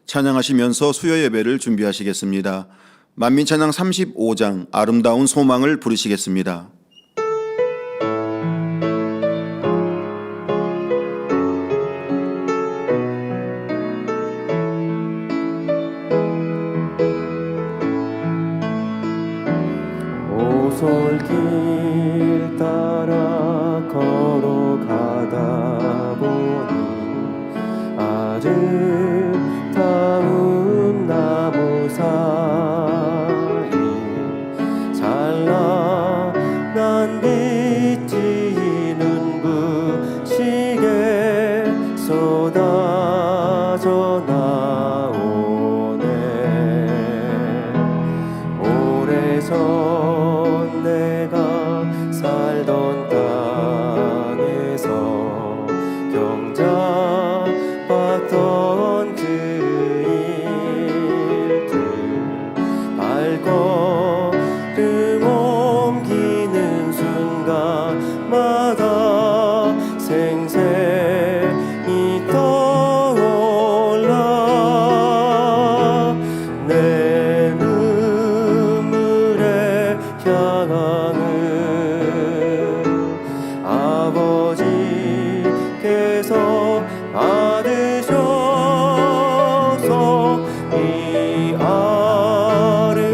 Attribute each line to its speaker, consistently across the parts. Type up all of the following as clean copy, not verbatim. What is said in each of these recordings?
Speaker 1: 찬양하시면서 수요 예배를 준비하시겠습니다. 만민찬양 35장 아름다운 소망을 부르시겠습니다.
Speaker 2: 오솔길 따라 걸어가다 보니 아름다운 나무 사이 찬란한 빛이 눈부시게 쏟아져 나오네. 오래전 내가 살던 땅에서 경작받던 그 일들 발걸음 옮기는 순간마다 생생히 떠올라. 내 눈물에 향하는 아버지께서 받으셔서 이 아름다운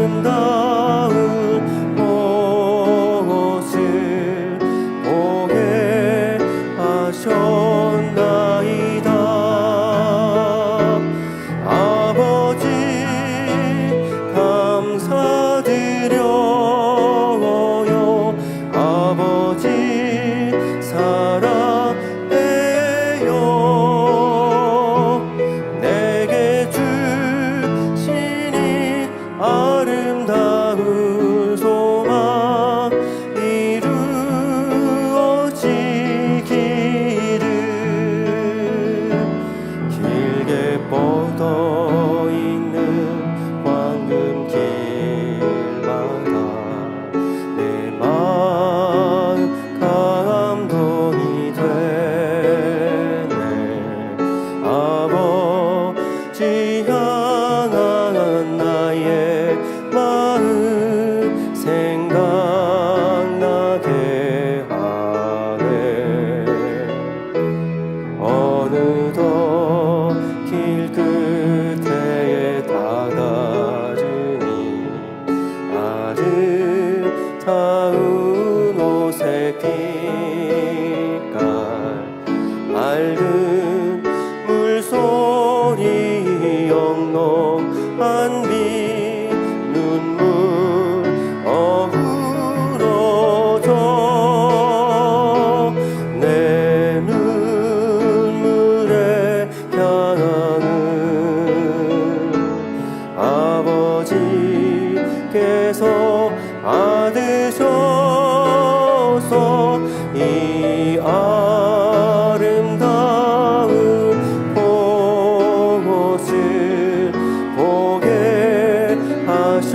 Speaker 2: 모습을 보게 하셨나이다. 아버지 감사드려요. 아버지 사랑해요. 내게 주시니 아름다운 소망 이루어지기를. 길게 뻗어있는 황금길마다 내 마음 감동이 되네. 아버지 향한 나의 마음 생각나게 하네. 어느덧 길 끝에 다다르니 아름다운 옷의 빛깔 맑은 물소리 영롱한 빛 눈물 어우러져. 내 눈물에 향하는 아버지께서 받으셔서 이 아름다운 모습을 보게 하셨나이다.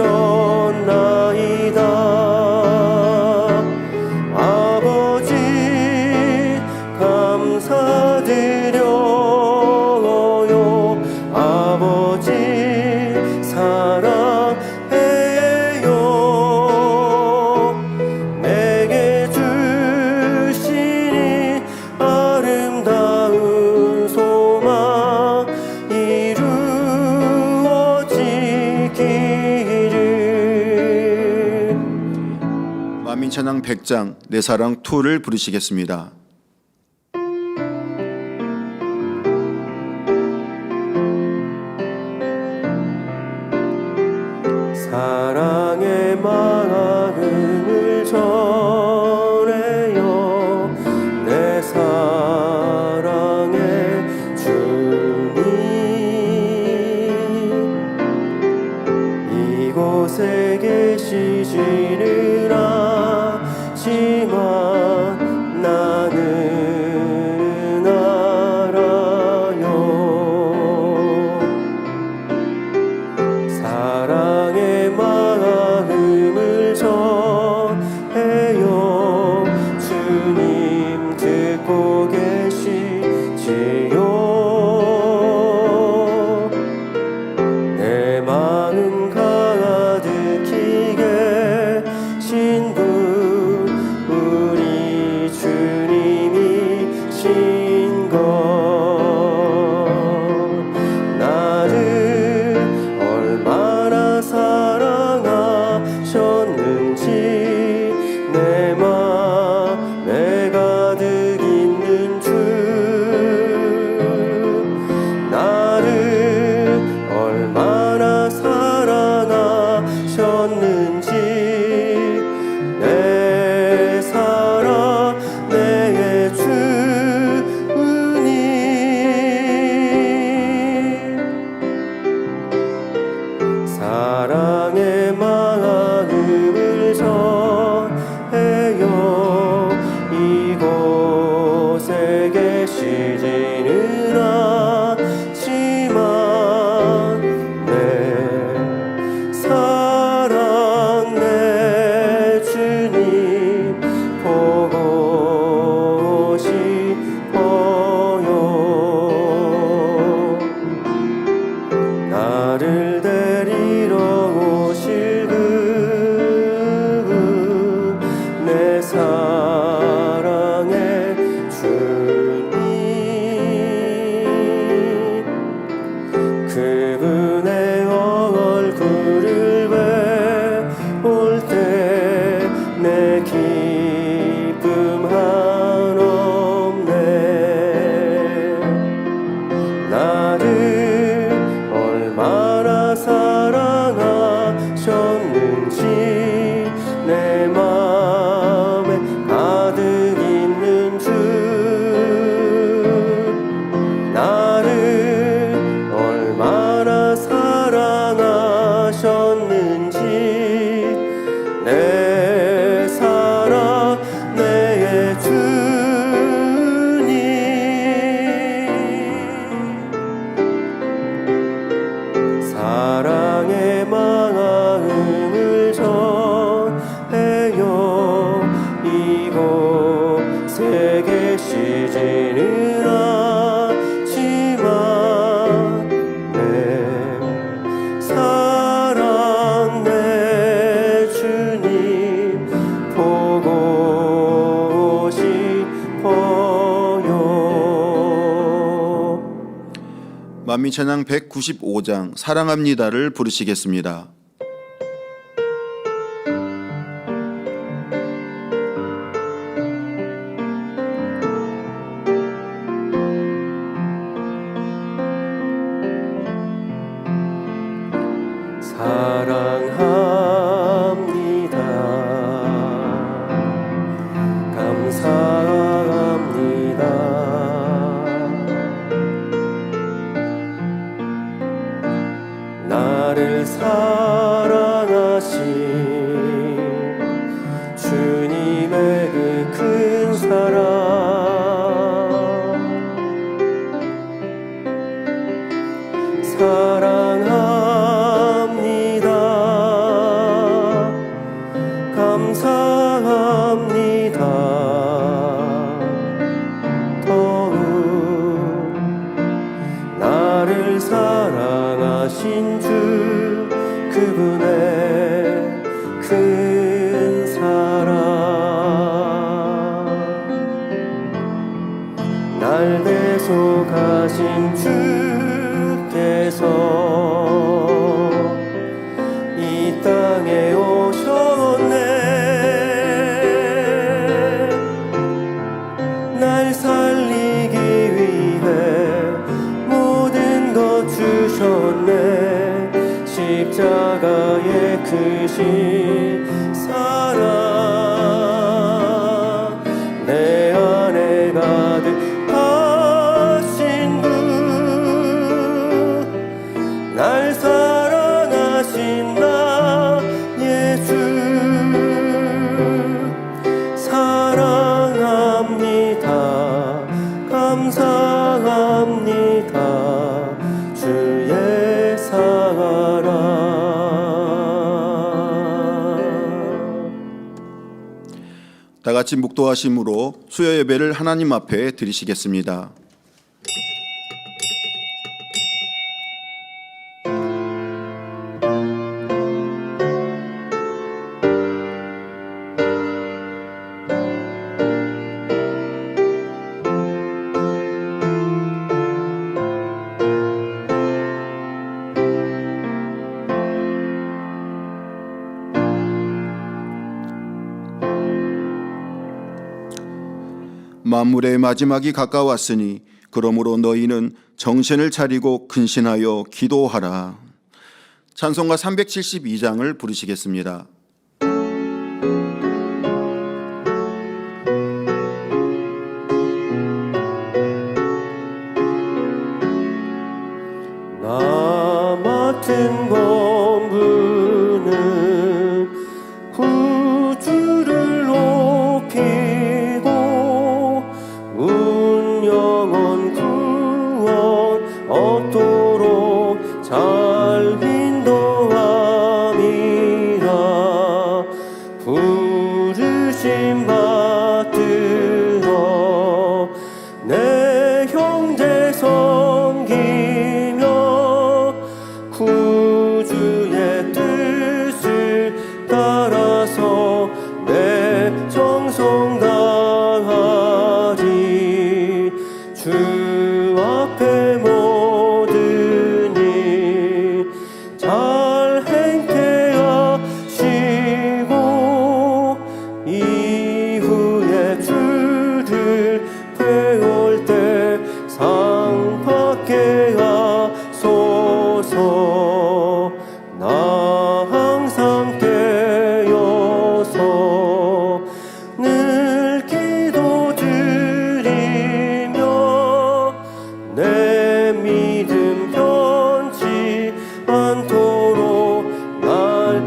Speaker 2: 아버지 감사드려요. 아버지 사랑해요. 내게 주시니 아름다운 소망 이루어지기를.
Speaker 1: 만민찬양 100장 내 사랑 2를 부르시겠습니다.
Speaker 2: 사랑의 마음을 전해요. 내 사랑의 주님. 이곳에 계시지는 않지만 나는 계시지는 않지만 내 사랑 내 주님 보고 싶어요.
Speaker 1: 만민찬양 195장 사랑합니다를 부르시겠습니다.
Speaker 2: 사랑합니다. 감사합니다. 나를 사랑하신 주님의 그 큰 사랑 사랑합니다. 감사합니다. 더욱 나를 사랑하신 주 그분의 큰 사랑 날 대속하신 주께서 이 땅에 오셨네. 날 살리기 위해 모든 것 주셨네. 십자가의 크신 사랑 내 안에 가득하신 분 날 사랑하신 나의 주 사랑합니다. 감사합니다. 주의 사랑
Speaker 1: 다 같이 묵도하심으로 수요 예배를 하나님 앞에 드리시겠습니다. 만물의 마지막이 가까웠으니 그러므로 너희는 정신을 차리고 근신하여 기도하라. 찬송가 372장을 부르시겠습니다.
Speaker 2: 나 맡은 본분은 구주를 높이고 운영원 구원 얻도록 잘 인도함이라. 부르심 받들어 내 형제 섬기며 구주의 뜻을 따라서 내 정성 다하리. 주 앞에 모든 일 잘 행케 하시고 이후에 주를 배울 때 상 받게 하소서. 나 항상 깨어서 늘 기도드리며 내 믿음 변치 않도록 날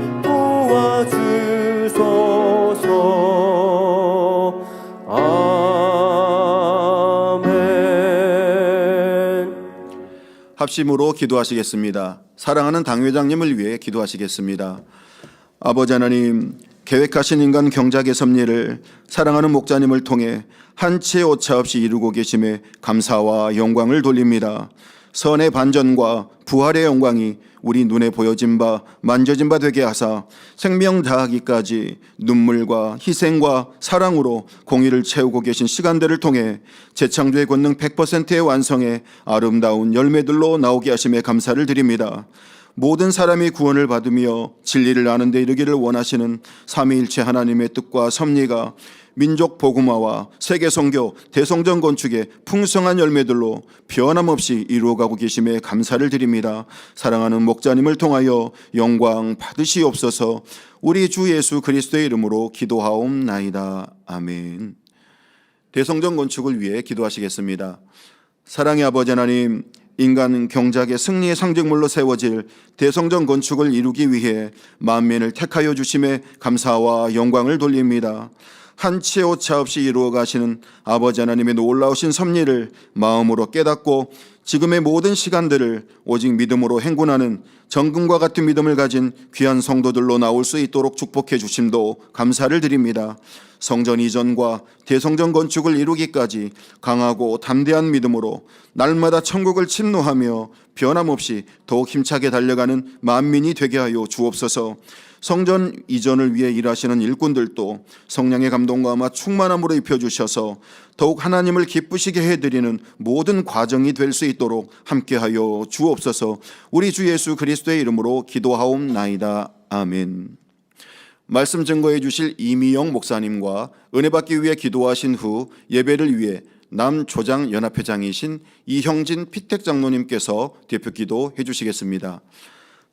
Speaker 2: 도와주소서. 아멘.
Speaker 1: 합심으로 기도하시겠습니다. 사랑하는 당회장님을 위해 기도하시겠습니다. 아버지 하나님, 계획하신 인간 경작의 섭리를 사랑하는 목자님을 통해 한치의 오차 없이 이루고 계심에 감사와 영광을 돌립니다. 선의 반전과 부활의 영광이 우리 눈에 보여진 바 만져진 바 되게 하사 생명 다하기까지 눈물과 희생과 사랑으로 공의를 채우고 계신 시간들을 통해 재창조의 권능 100%의 완성에 아름다운 열매들로 나오게 하심에 감사를 드립니다. 모든 사람이 구원을 받으며 진리를 아는 데 이르기를 원하시는 삼위일체 하나님의 뜻과 섭리가 민족 복음화와 세계 선교, 대성전 건축의 풍성한 열매들로 변함없이 이루어가고 계심에 감사를 드립니다. 사랑하는 목자님을 통하여 영광 받으시옵소서. 우리 주 예수 그리스도의 이름으로 기도하옵나이다. 아멘. 대성전 건축을 위해 기도하시겠습니다. 사랑의 아버지 하나님, 인간 경작의 승리의 상징물로 세워질 대성전 건축을 이루기 위해 만민을 택하여 주심에 감사와 영광을 돌립니다. 한치의 오차 없이 이루어 가시는 아버지 하나님의 놀라우신 섭리를 마음으로 깨닫고 지금의 모든 시간들을 오직 믿음으로 행군하는 정금과 같은 믿음을 가진 귀한 성도들로 나올 수 있도록 축복해 주심도 감사를 드립니다. 성전 이전과 대성전 건축을 이루기까지 강하고 담대한 믿음으로 날마다 천국을 침노하며 변함없이 더욱 힘차게 달려가는 만민이 되게 하여 주옵소서. 성전 이전을 위해 일하시는 일꾼들도 성령의 감동과 아마 충만함으로 입혀주셔서 더욱 하나님을 기쁘시게 해드리는 모든 과정이 될 수 있도록 함께하여 주옵소서. 우리 주 예수 그리스도의 이름으로 기도하옵나이다. 아멘. 말씀 증거해 주실 이미영 목사님과 은혜 받기 위해 기도하신 후 예배를 위해 남조장 연합회장이신 이형진 피택 장로님께서 대표 기도해 주시겠습니다.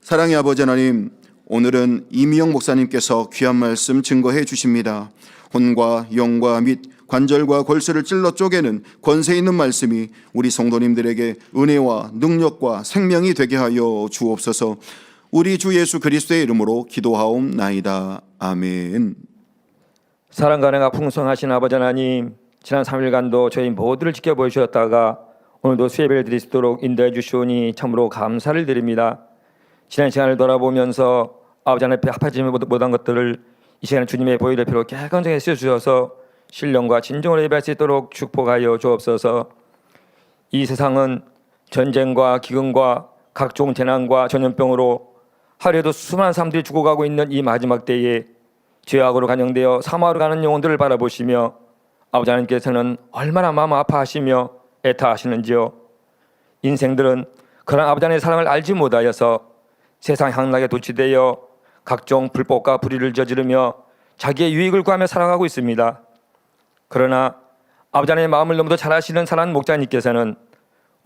Speaker 1: 사랑의 아버지 하나님, 오늘은 이미영 목사님께서 귀한 말씀 증거해 주십니다. 혼과 영과 및 관절과 골수를 찔러 쪼개는 권세 있는 말씀이 우리 성도님들에게 은혜와 능력과 생명이 되게 하여 주옵소서. 우리 주 예수 그리스도의 이름으로 기도하옵나이다. 아멘.
Speaker 3: 사랑과 은혜가 풍성하신 아버지 하나님, 지난 3일간도 저희 모두를 지켜보여 주셨다가 오늘도 수예배를 드릴 수 있도록 인도해 주시오니 참으로 감사를 드립니다. 지난 시간을 돌아보면서 아버지 하나님 앞에 합하지 못한 것들을 이 시간에 주님의 보혈의 피로 깨끗하게 씻어주셔서 신령과 진정으로 예배할 수 있도록 축복하여 주옵소서. 이 세상은 전쟁과 기근과 각종 재난과 전염병으로 하루에도 수많은 사람들이 죽어가고 있는 이 마지막 때에 죄악으로 간영되어 사망으로 가는 영혼들을 바라보시며 아버지 하나님께서는 얼마나 마음 아파하시며 애타하시는지요. 인생들은 그런 아버지 하나님의 사랑을 알지 못하여서 세상 향락에 도취되어 각종 불법과 불의를 저지르며 자기의 유익을 구하며 살아가고 있습니다. 그러나 아버지 하나님의 마음을 너무도 잘 아시는 사랑하는 목자님께서는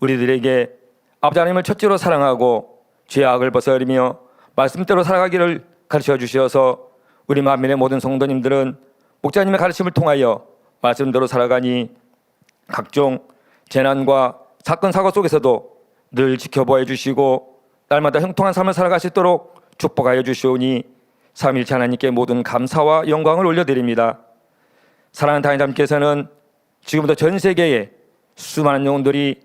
Speaker 3: 우리들에게 아버지 하나님을 첫째로 사랑하고 죄악을 벗어버리며 말씀대로 살아가기를 가르쳐 주셔서 우리 만민의 모든 성도님들은 목자님의 가르침을 통하여 말씀대로 살아가니 각종 재난과 사건 사고 속에서도 늘 지켜보아 주시고 날마다 형통한 삶을 살아갈 수 있도록 축복하여 주시오니 삼위일체 하나님께 모든 감사와 영광을 올려드립니다. 사랑하는 다니엘님께서는 지금부터 전 세계에 수많은 영혼들이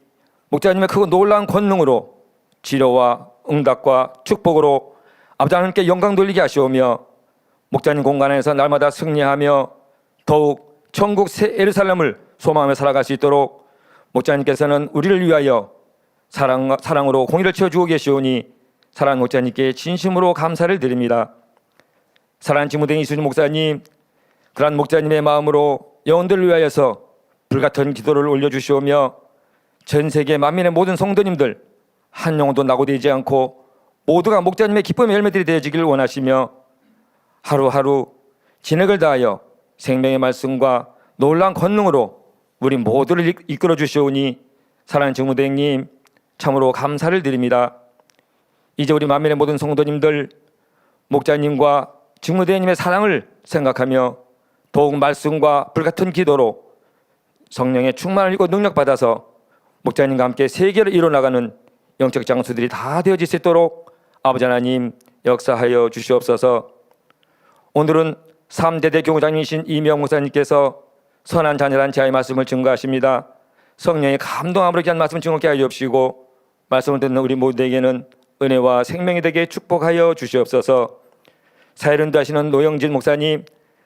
Speaker 3: 목자님의 크고 놀라운 권능으로 치료와 응답과 축복으로 아버지 하나님께 영광 돌리게 하시오며 목자님 공간에서 날마다 승리하며 더욱 천국 새 예루살렘을 소망하며 살아갈 수 있도록 목자님께서는 우리를 위하여 사랑으로 공의를 채워주고 계시오니 사랑하는 목자님께 진심으로 감사를 드립니다. 사랑하는 지무댕이 이수진 목사님, 그러한 목자님의 마음으로 영혼들을 위하여서 불같은 기도를 올려주시오며 전 세계 만민의 모든 성도님들 한 영혼도 낙오되지 않고 모두가 목자님의 기쁨의 열매들이 되어지기를 원하시며 하루하루 진액을 다하여 생명의 말씀과 놀라운 권능으로 우리 모두를 이끌어 주시오니 사랑하는 정무대행님 참으로 감사를 드립니다. 이제 우리 만민의 모든 성도님들 목자님과 직무대행님의 사랑을 생각하며 더욱 말씀과 불같은 기도로 성령의 충만을 입고 능력받아서 목자님과 함께 세계를 이뤄나가는 영적 장수들이 다 되어질 수 있도록 아버지 하나님 역사하여 주시옵소서. 오늘은 3대대 교구장이신 이명 목사님께서 선한 자녀란 자의 말씀을 증거하십니다. 성령의 감동함으로 귀한 말씀 증거케 하여 주시고 말씀을 듣는 우리 모두에게는 은혜와 생명이 되게 축복하여 주시옵소서. 사회를 인도하시는 노영진 목사님,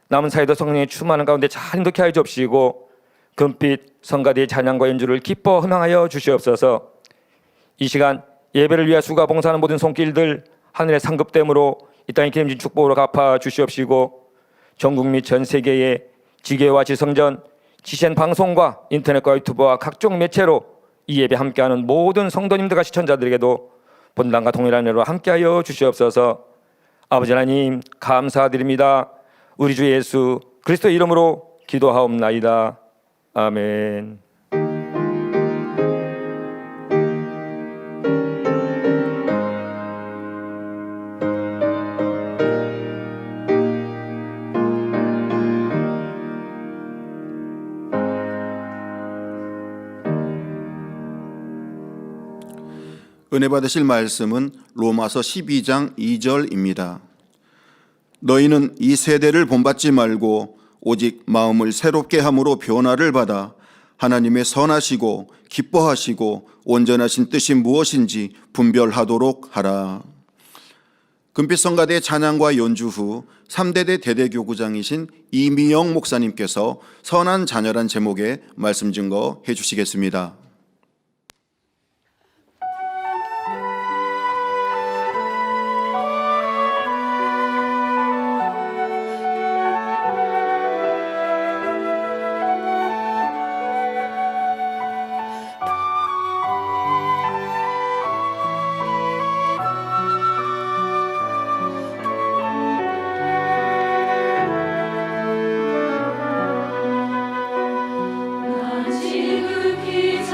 Speaker 3: 남은 사회도 성령의 충만한 가운데 잘 인도케 하여 주옵시고 금빛 성가대의 찬양과 연주를 기뻐 흥하여 주시옵소서. 이 시간 예배를 위해 수고 봉사하는 모든 손길들 하늘의 상급됨으로 이 땅의 기름진 축복으로 갚아 주시옵시고 전국 및 전 세계의 지교와 지성전, 지신 방송과 인터넷과 유튜브와 각종 매체로 이 예배 함께하는 모든 성도님들과 시청자들에게도 본당과 동일한 은혜로 함께하여 주시옵소서. 아버지 하나님 감사드립니다. 우리 주 예수 그리스도 이름으로 기도하옵나이다. 아멘.
Speaker 1: 은혜 받으실 말씀은 로마서 12장 2절입니다. 너희는 이 세대를 본받지 말고 오직 마음을 새롭게 함으로 변화를 받아 하나님의 선하시고 기뻐하시고 온전하신 뜻이 무엇인지 분별하도록 하라. 금빛성가대 찬양과 연주 후 3대대 대대교구장이신 이미영 목사님께서 선한 자녀란 제목의 말씀 증거해 주시겠습니다.
Speaker 4: 지극히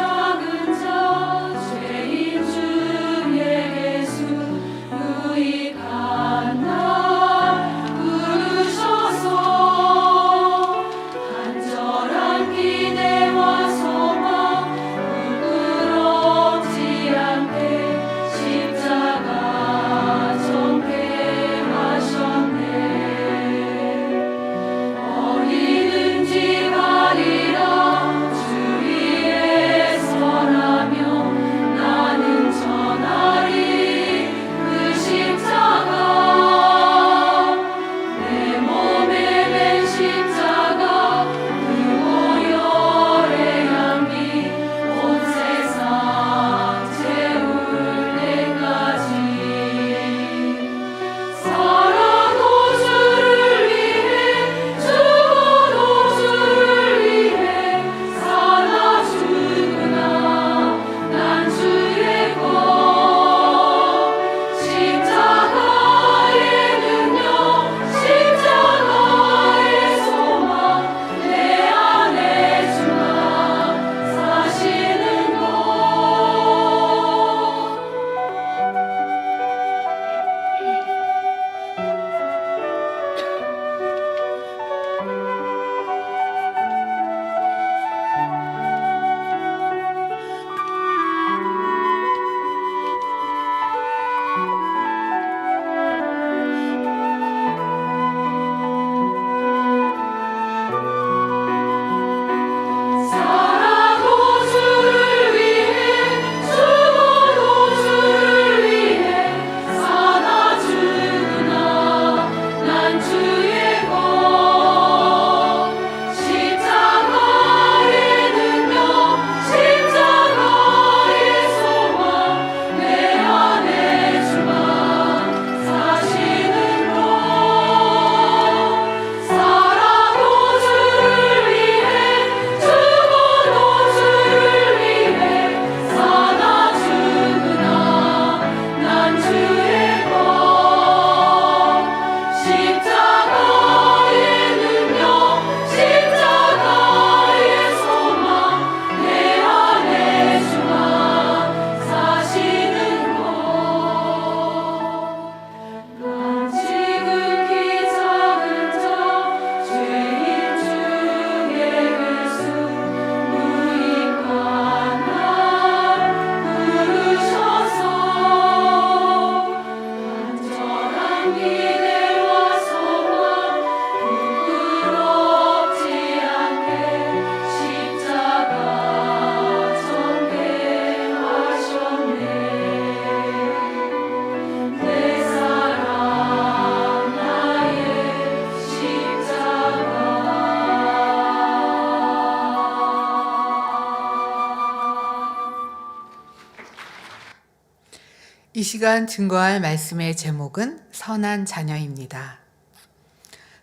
Speaker 4: 이 시간 증거할 말씀의 제목은 선한 자녀입니다.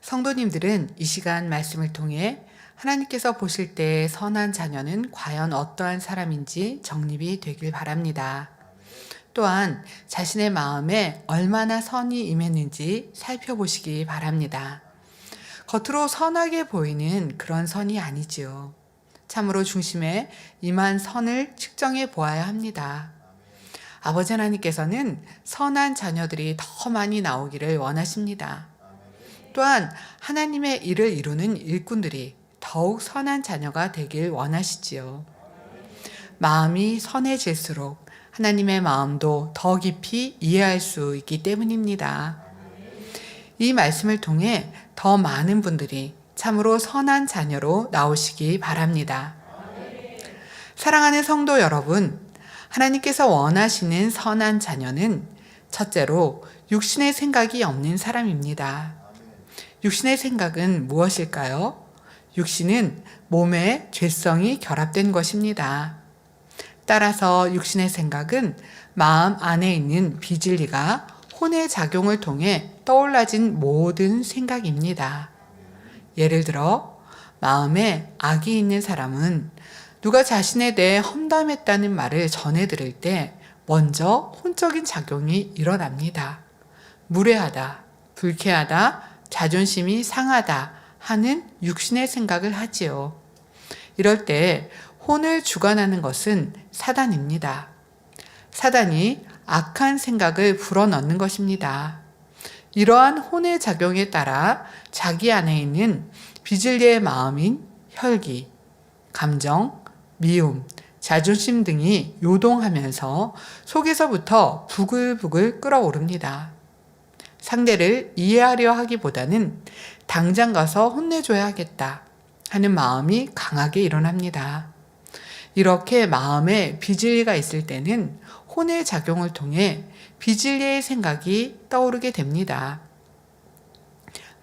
Speaker 4: 성도님들은 이 시간 말씀을 통해 하나님께서 보실 때 선한 자녀는 과연 어떠한 사람인지 정립이 되길 바랍니다. 또한 자신의 마음에 얼마나 선이 임했는지 살펴보시기 바랍니다. 겉으로 선하게 보이는 그런 선이 아니지요. 참으로 중심에 임한 선을 측정해 보아야 합니다. 아버지 하나님께서는 선한 자녀들이 더 많이 나오기를 원하십니다. 또한 하나님의 일을 이루는 일꾼들이 더욱 선한 자녀가 되길 원하시지요. 마음이 선해질수록 하나님의 마음도 더 깊이 이해할 수 있기 때문입니다. 이 말씀을 통해 더 많은 분들이 참으로 선한 자녀로 나오시기 바랍니다. 사랑하는 성도 여러분, 하나님께서 원하시는 선한 자녀는 첫째로 육신의 생각이 없는 사람입니다. 육신의 생각은 무엇일까요? 육신은 몸에 죄성이 결합된 것입니다. 따라서 육신의 생각은 마음 안에 있는 비진리가 혼의 작용을 통해 떠올라진 모든 생각입니다. 예를 들어 마음에 악이 있는 사람은 누가 자신에 대해 험담했다는 말을 전해 들을 때 먼저 혼적인 작용이 일어납니다. 무례하다, 불쾌하다, 자존심이 상하다 하는 육신의 생각을 하지요. 이럴 때 혼을 주관하는 것은 사단입니다. 사단이 악한 생각을 불어넣는 것입니다. 이러한 혼의 작용에 따라 자기 안에 있는 비진리의 마음인 혈기, 감정, 미움, 자존심 등이 요동하면서 속에서부터 부글부글 끓어오릅니다. 상대를 이해하려 하기보다는 당장 가서 혼내줘야 하겠다 하는 마음이 강하게 일어납니다. 이렇게 마음에 비진리가 있을 때는 혼의 작용을 통해 비진리의 생각이 떠오르게 됩니다.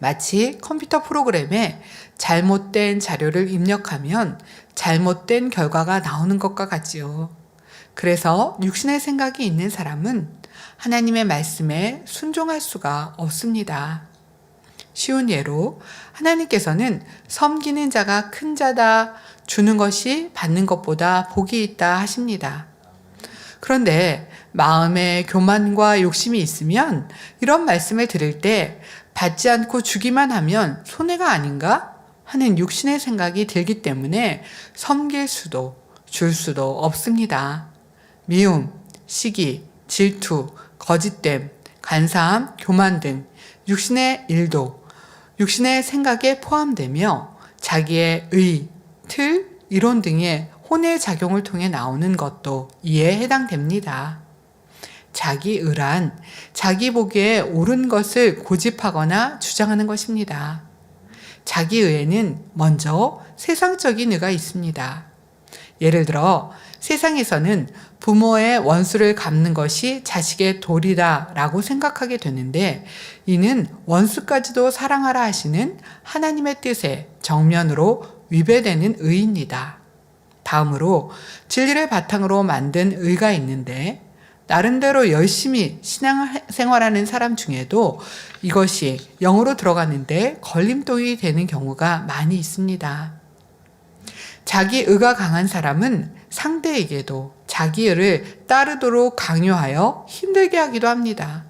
Speaker 4: 마치 컴퓨터 프로그램에 잘못된 자료를 입력하면 잘못된 결과가 나오는 것과 같지요. 그래서 육신의 생각이 있는 사람은 하나님의 말씀에 순종할 수가 없습니다. 쉬운 예로 하나님께서는 섬기는 자가 큰 자다, 주는 것이 받는 것보다 복이 있다 하십니다. 그런데 마음에 교만과 욕심이 있으면 이런 말씀을 들을 때 받지 않고 주기만 하면 손해가 아닌가 하는 육신의 생각이 들기 때문에 섬길 수도 줄 수도 없습니다. 미움, 시기, 질투, 거짓됨, 간사함, 교만 등 육신의 일도 육신의 생각에 포함되며 자기의 의, 틀, 이론 등의 혼의 작용을 통해 나오는 것도 이에 해당됩니다. 자기 의란 자기 보기에 옳은 것을 고집하거나 주장하는 것입니다. 자기 의에는 먼저 세상적인 의가 있습니다. 예를 들어 세상에서는 부모의 원수를 갚는 것이 자식의 도리다 라고 생각하게 되는데 이는 원수까지도 사랑하라 하시는 하나님의 뜻에 정면으로 위배되는 의입니다. 다음으로 진리를 바탕으로 만든 의가 있는데 나름대로 열심히 신앙생활하는 사람 중에도 이것이 영으로 들어가는데 걸림돌이 되는 경우가 많이 있습니다. 자기 의가 강한 사람은 상대에게도 자기 의를 따르도록 강요하여 힘들게 하기도 합니다.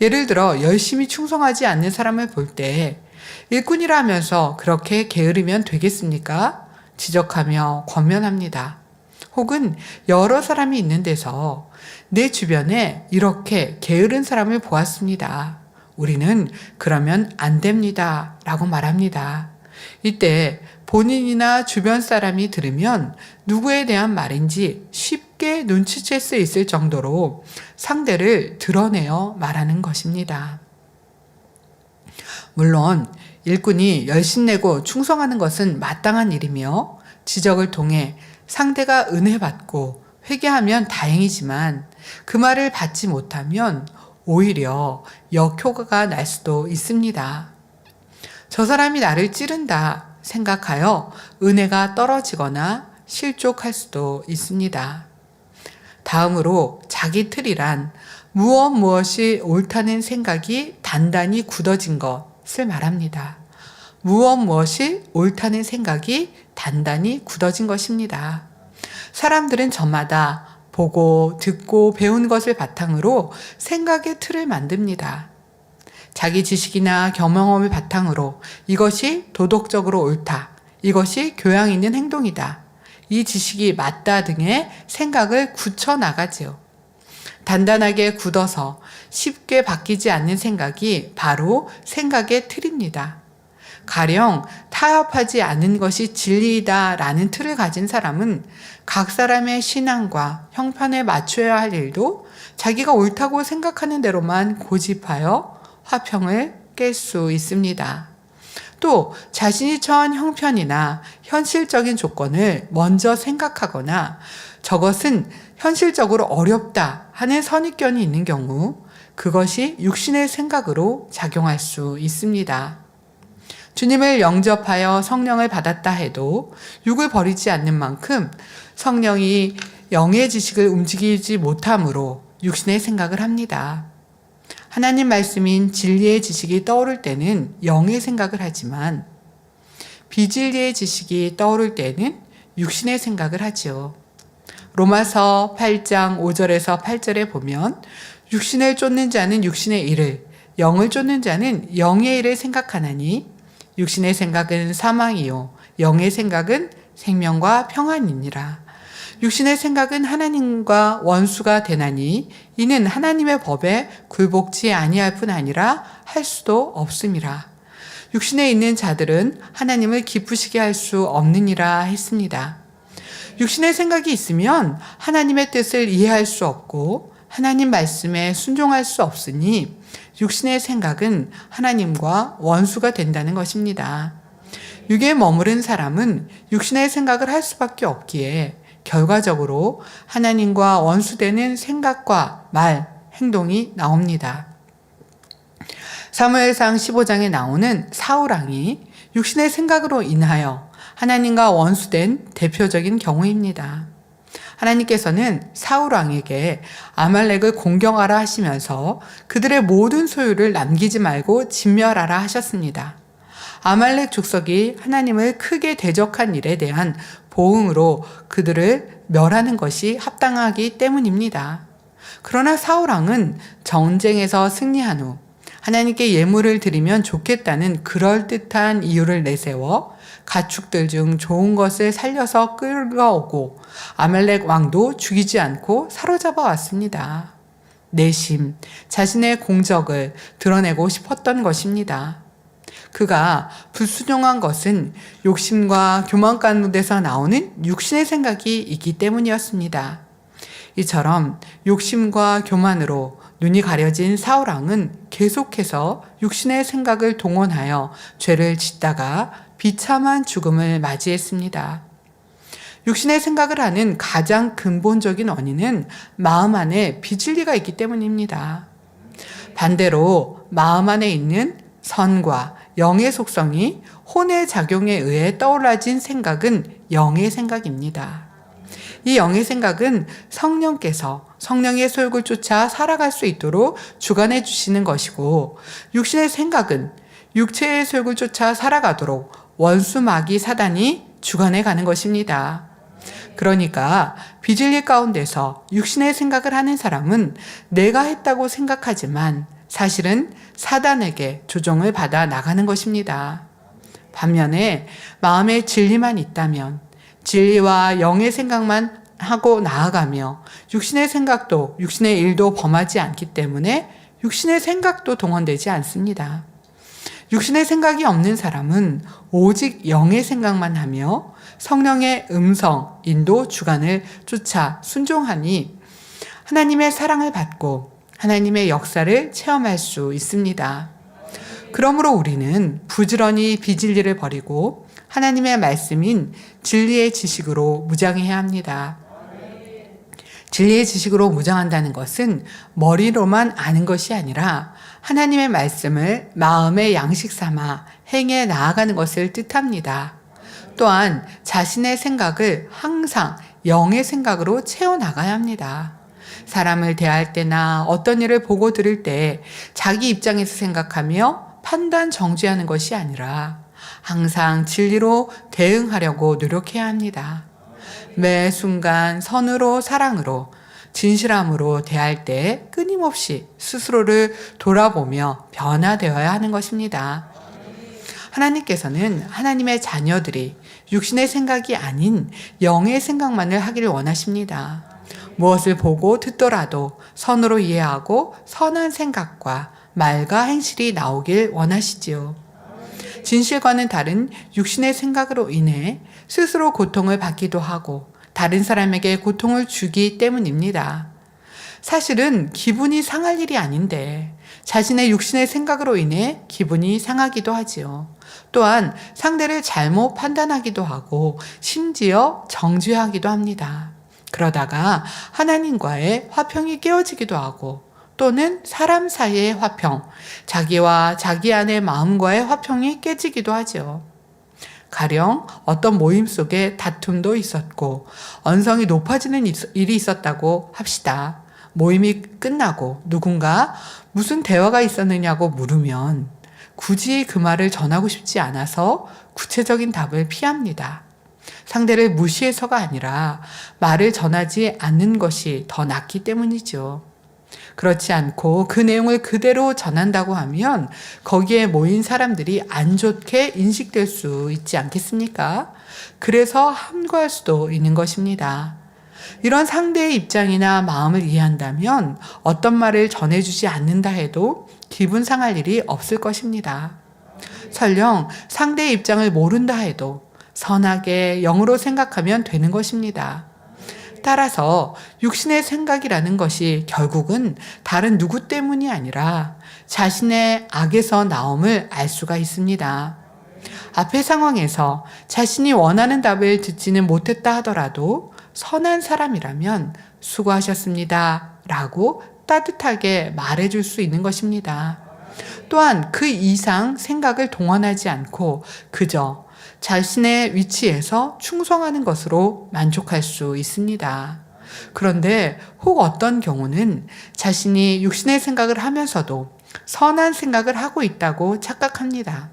Speaker 4: 예를 들어 열심히 충성하지 않는 사람을 볼 때 일꾼이라면서 그렇게 게으르면 되겠습니까? 지적하며 권면합니다. 혹은 여러 사람이 있는 데서 내 주변에 이렇게 게으른 사람을 보았습니다. 우리는 그러면 안 됩니다. 라고 말합니다. 이때 본인이나 주변 사람이 들으면 누구에 대한 말인지 쉽게 눈치챌 수 있을 정도로 상대를 드러내어 말하는 것입니다. 물론 일꾼이 열심내고 충성하는 것은 마땅한 일이며 지적을 통해 상대가 은혜받고 회개하면 다행이지만 그 말을 받지 못하면 오히려 역효과가 날 수도 있습니다. 저 사람이 나를 찌른다 생각하여 은혜가 떨어지거나 실족할 수도 있습니다. 다음으로 자기 틀이란 무엇이 옳다는 생각이 단단히 굳어진 것을 말합니다. 무엇이 옳다는 생각이 단단히 굳어진 것입니다. 사람들은 저마다 보고 듣고 배운 것을 바탕으로 생각의 틀을 만듭니다. 자기 지식이나 경험을 바탕으로 이것이 도덕적으로 옳다, 이것이 교양 있는 행동이다, 이 지식이 맞다 등의 생각을 굳혀 나가지요. 단단하게 굳어서 쉽게 바뀌지 않는 생각이 바로 생각의 틀입니다. 가령 타협하지 않는 것이 진리이다라는 틀을 가진 사람은 각 사람의 신앙과 형편에 맞춰야 할 일도 자기가 옳다고 생각하는 대로만 고집하여 화평을 깰 수 있습니다. 또 자신이 처한 형편이나 현실적인 조건을 먼저 생각하거나 저것은 현실적으로 어렵다 하는 선입견이 있는 경우 그것이 육신의 생각으로 작용할 수 있습니다. 주님을 영접하여 성령을 받았다 해도 육을 버리지 않는 만큼 성령이 영의 지식을 움직이지 못함으로 육신의 생각을 합니다. 하나님 말씀인 진리의 지식이 떠오를 때는 영의 생각을 하지만 비진리의 지식이 떠오를 때는 육신의 생각을 하지요. 로마서 8장 5절에서 8절에 보면 육신을 쫓는 자는 육신의 일을, 영을 쫓는 자는 영의 일을 생각하나니 육신의 생각은 사망이요 영의 생각은 생명과 평안이니라. 육신의 생각은 하나님과 원수가 되나니 이는 하나님의 법에 굴복지 아니할 뿐 아니라 할 수도 없음이라. 육신에 있는 자들은 하나님을 기쁘시게 할 수 없느니라 했습니다. 육신의 생각이 있으면 하나님의 뜻을 이해할 수 없고 하나님 말씀에 순종할 수 없으니 육신의 생각은 하나님과 원수가 된다는 것입니다. 육에 머무른 사람은 육신의 생각을 할 수밖에 없기에 결과적으로 하나님과 원수되는 생각과 말, 행동이 나옵니다. 사무엘상 15장에 나오는 사울왕이 육신의 생각으로 인하여 하나님과 원수된 대표적인 경우입니다. 하나님께서는 사울왕에게 아말렉을 공경하라 하시면서 그들의 모든 소유를 남기지 말고 진멸하라 하셨습니다. 아말렉 족속이 하나님을 크게 대적한 일에 대한 보응으로 그들을 멸하는 것이 합당하기 때문입니다. 그러나 사울왕은 전쟁에서 승리한 후 하나님께 예물을 드리면 좋겠다는 그럴듯한 이유를 내세워 가축들 중 좋은 것을 살려서 끌어오고 아말렉 왕도 죽이지 않고 사로잡아 왔습니다. 내심 자신의 공적을 드러내고 싶었던 것입니다. 그가 불순종한 것은 욕심과 교만 가운데서 나오는 육신의 생각이 있기 때문이었습니다. 이처럼 욕심과 교만으로 눈이 가려진 사울왕은 계속해서 육신의 생각을 동원하여 죄를 짓다가 비참한 죽음을 맞이했습니다. 육신의 생각을 하는 가장 근본적인 원인은 마음 안에 비진리가 있기 때문입니다. 반대로 마음 안에 있는 선과 영의 속성이 혼의 작용에 의해 떠올라진 생각은 영의 생각입니다. 이 영의 생각은 성령께서 성령의 소욕을 쫓아 살아갈 수 있도록 주관해 주시는 것이고 육신의 생각은 육체의 소욕을 쫓아 살아가도록 원수 마귀 사단이 주관해 가는 것입니다. 그러니까 비진리 가운데서 육신의 생각을 하는 사람은 내가 했다고 생각하지만 사실은 사단에게 조종을 받아 나가는 것입니다. 반면에 마음에 진리만 있다면 진리와 영의 생각만 하고 나아가며 육신의 생각도 육신의 일도 범하지 않기 때문에 육신의 생각도 동원되지 않습니다. 육신의 생각이 없는 사람은 오직 영의 생각만 하며 성령의 음성, 인도, 주관을 쫓아 순종하니 하나님의 사랑을 받고 하나님의 역사를 체험할 수 있습니다. 그러므로 우리는 부지런히 비진리를 버리고 하나님의 말씀인 진리의 지식으로 무장해야 합니다. 진리의 지식으로 무장한다는 것은 머리로만 아는 것이 아니라 하나님의 말씀을 마음의 양식 삼아 행해 나아가는 것을 뜻합니다. 또한 자신의 생각을 항상 영의 생각으로 채워나가야 합니다. 사람을 대할 때나 어떤 일을 보고 들을 때 자기 입장에서 생각하며 판단 정죄하는 것이 아니라 항상 진리로 대응하려고 노력해야 합니다. 매 순간 선으로 사랑으로 진실함으로 대할 때 끊임없이 스스로를 돌아보며 변화되어야 하는 것입니다. 하나님께서는 하나님의 자녀들이 육신의 생각이 아닌 영의 생각만을 하기를 원하십니다. 무엇을 보고 듣더라도 선으로 이해하고 선한 생각과 말과 행실이 나오길 원하시지요. 진실과는 다른 육신의 생각으로 인해 스스로 고통을 받기도 하고 다른 사람에게 고통을 주기 때문입니다. 사실은 기분이 상할 일이 아닌데 자신의 육신의 생각으로 인해 기분이 상하기도 하지요. 또한 상대를 잘못 판단하기도 하고 심지어 정죄하기도 합니다. 그러다가 하나님과의 화평이 깨어지기도 하고 또는 사람 사이의 화평, 자기와 자기 안의 마음과의 화평이 깨지기도 하죠. 가령 어떤 모임 속에 다툼도 있었고 언성이 높아지는 일이 있었다고 합시다. 모임이 끝나고 누군가 무슨 대화가 있었느냐고 물으면 굳이 그 말을 전하고 싶지 않아서 구체적인 답을 피합니다. 상대를 무시해서가 아니라 말을 전하지 않는 것이 더 낫기 때문이죠. 그렇지 않고 그 내용을 그대로 전한다고 하면 거기에 모인 사람들이 안 좋게 인식될 수 있지 않겠습니까? 그래서 함구할 수도 있는 것입니다. 이런 상대의 입장이나 마음을 이해한다면 어떤 말을 전해주지 않는다 해도 기분 상할 일이 없을 것입니다. 설령 상대의 입장을 모른다 해도 선하게 영으로 생각하면 되는 것입니다. 따라서 육신의 생각이라는 것이 결국은 다른 누구 때문이 아니라 자신의 악에서 나옴을 알 수가 있습니다. 앞의 상황에서 자신이 원하는 답을 듣지는 못했다 하더라도 선한 사람이라면 수고하셨습니다 라고 따뜻하게 말해줄 수 있는 것입니다. 또한 그 이상 생각을 동원하지 않고 그저 자신의 위치에서 충성하는 것으로 만족할 수 있습니다. 그런데 혹 어떤 경우는 자신이 육신의 생각을 하면서도 선한 생각을 하고 있다고 착각합니다.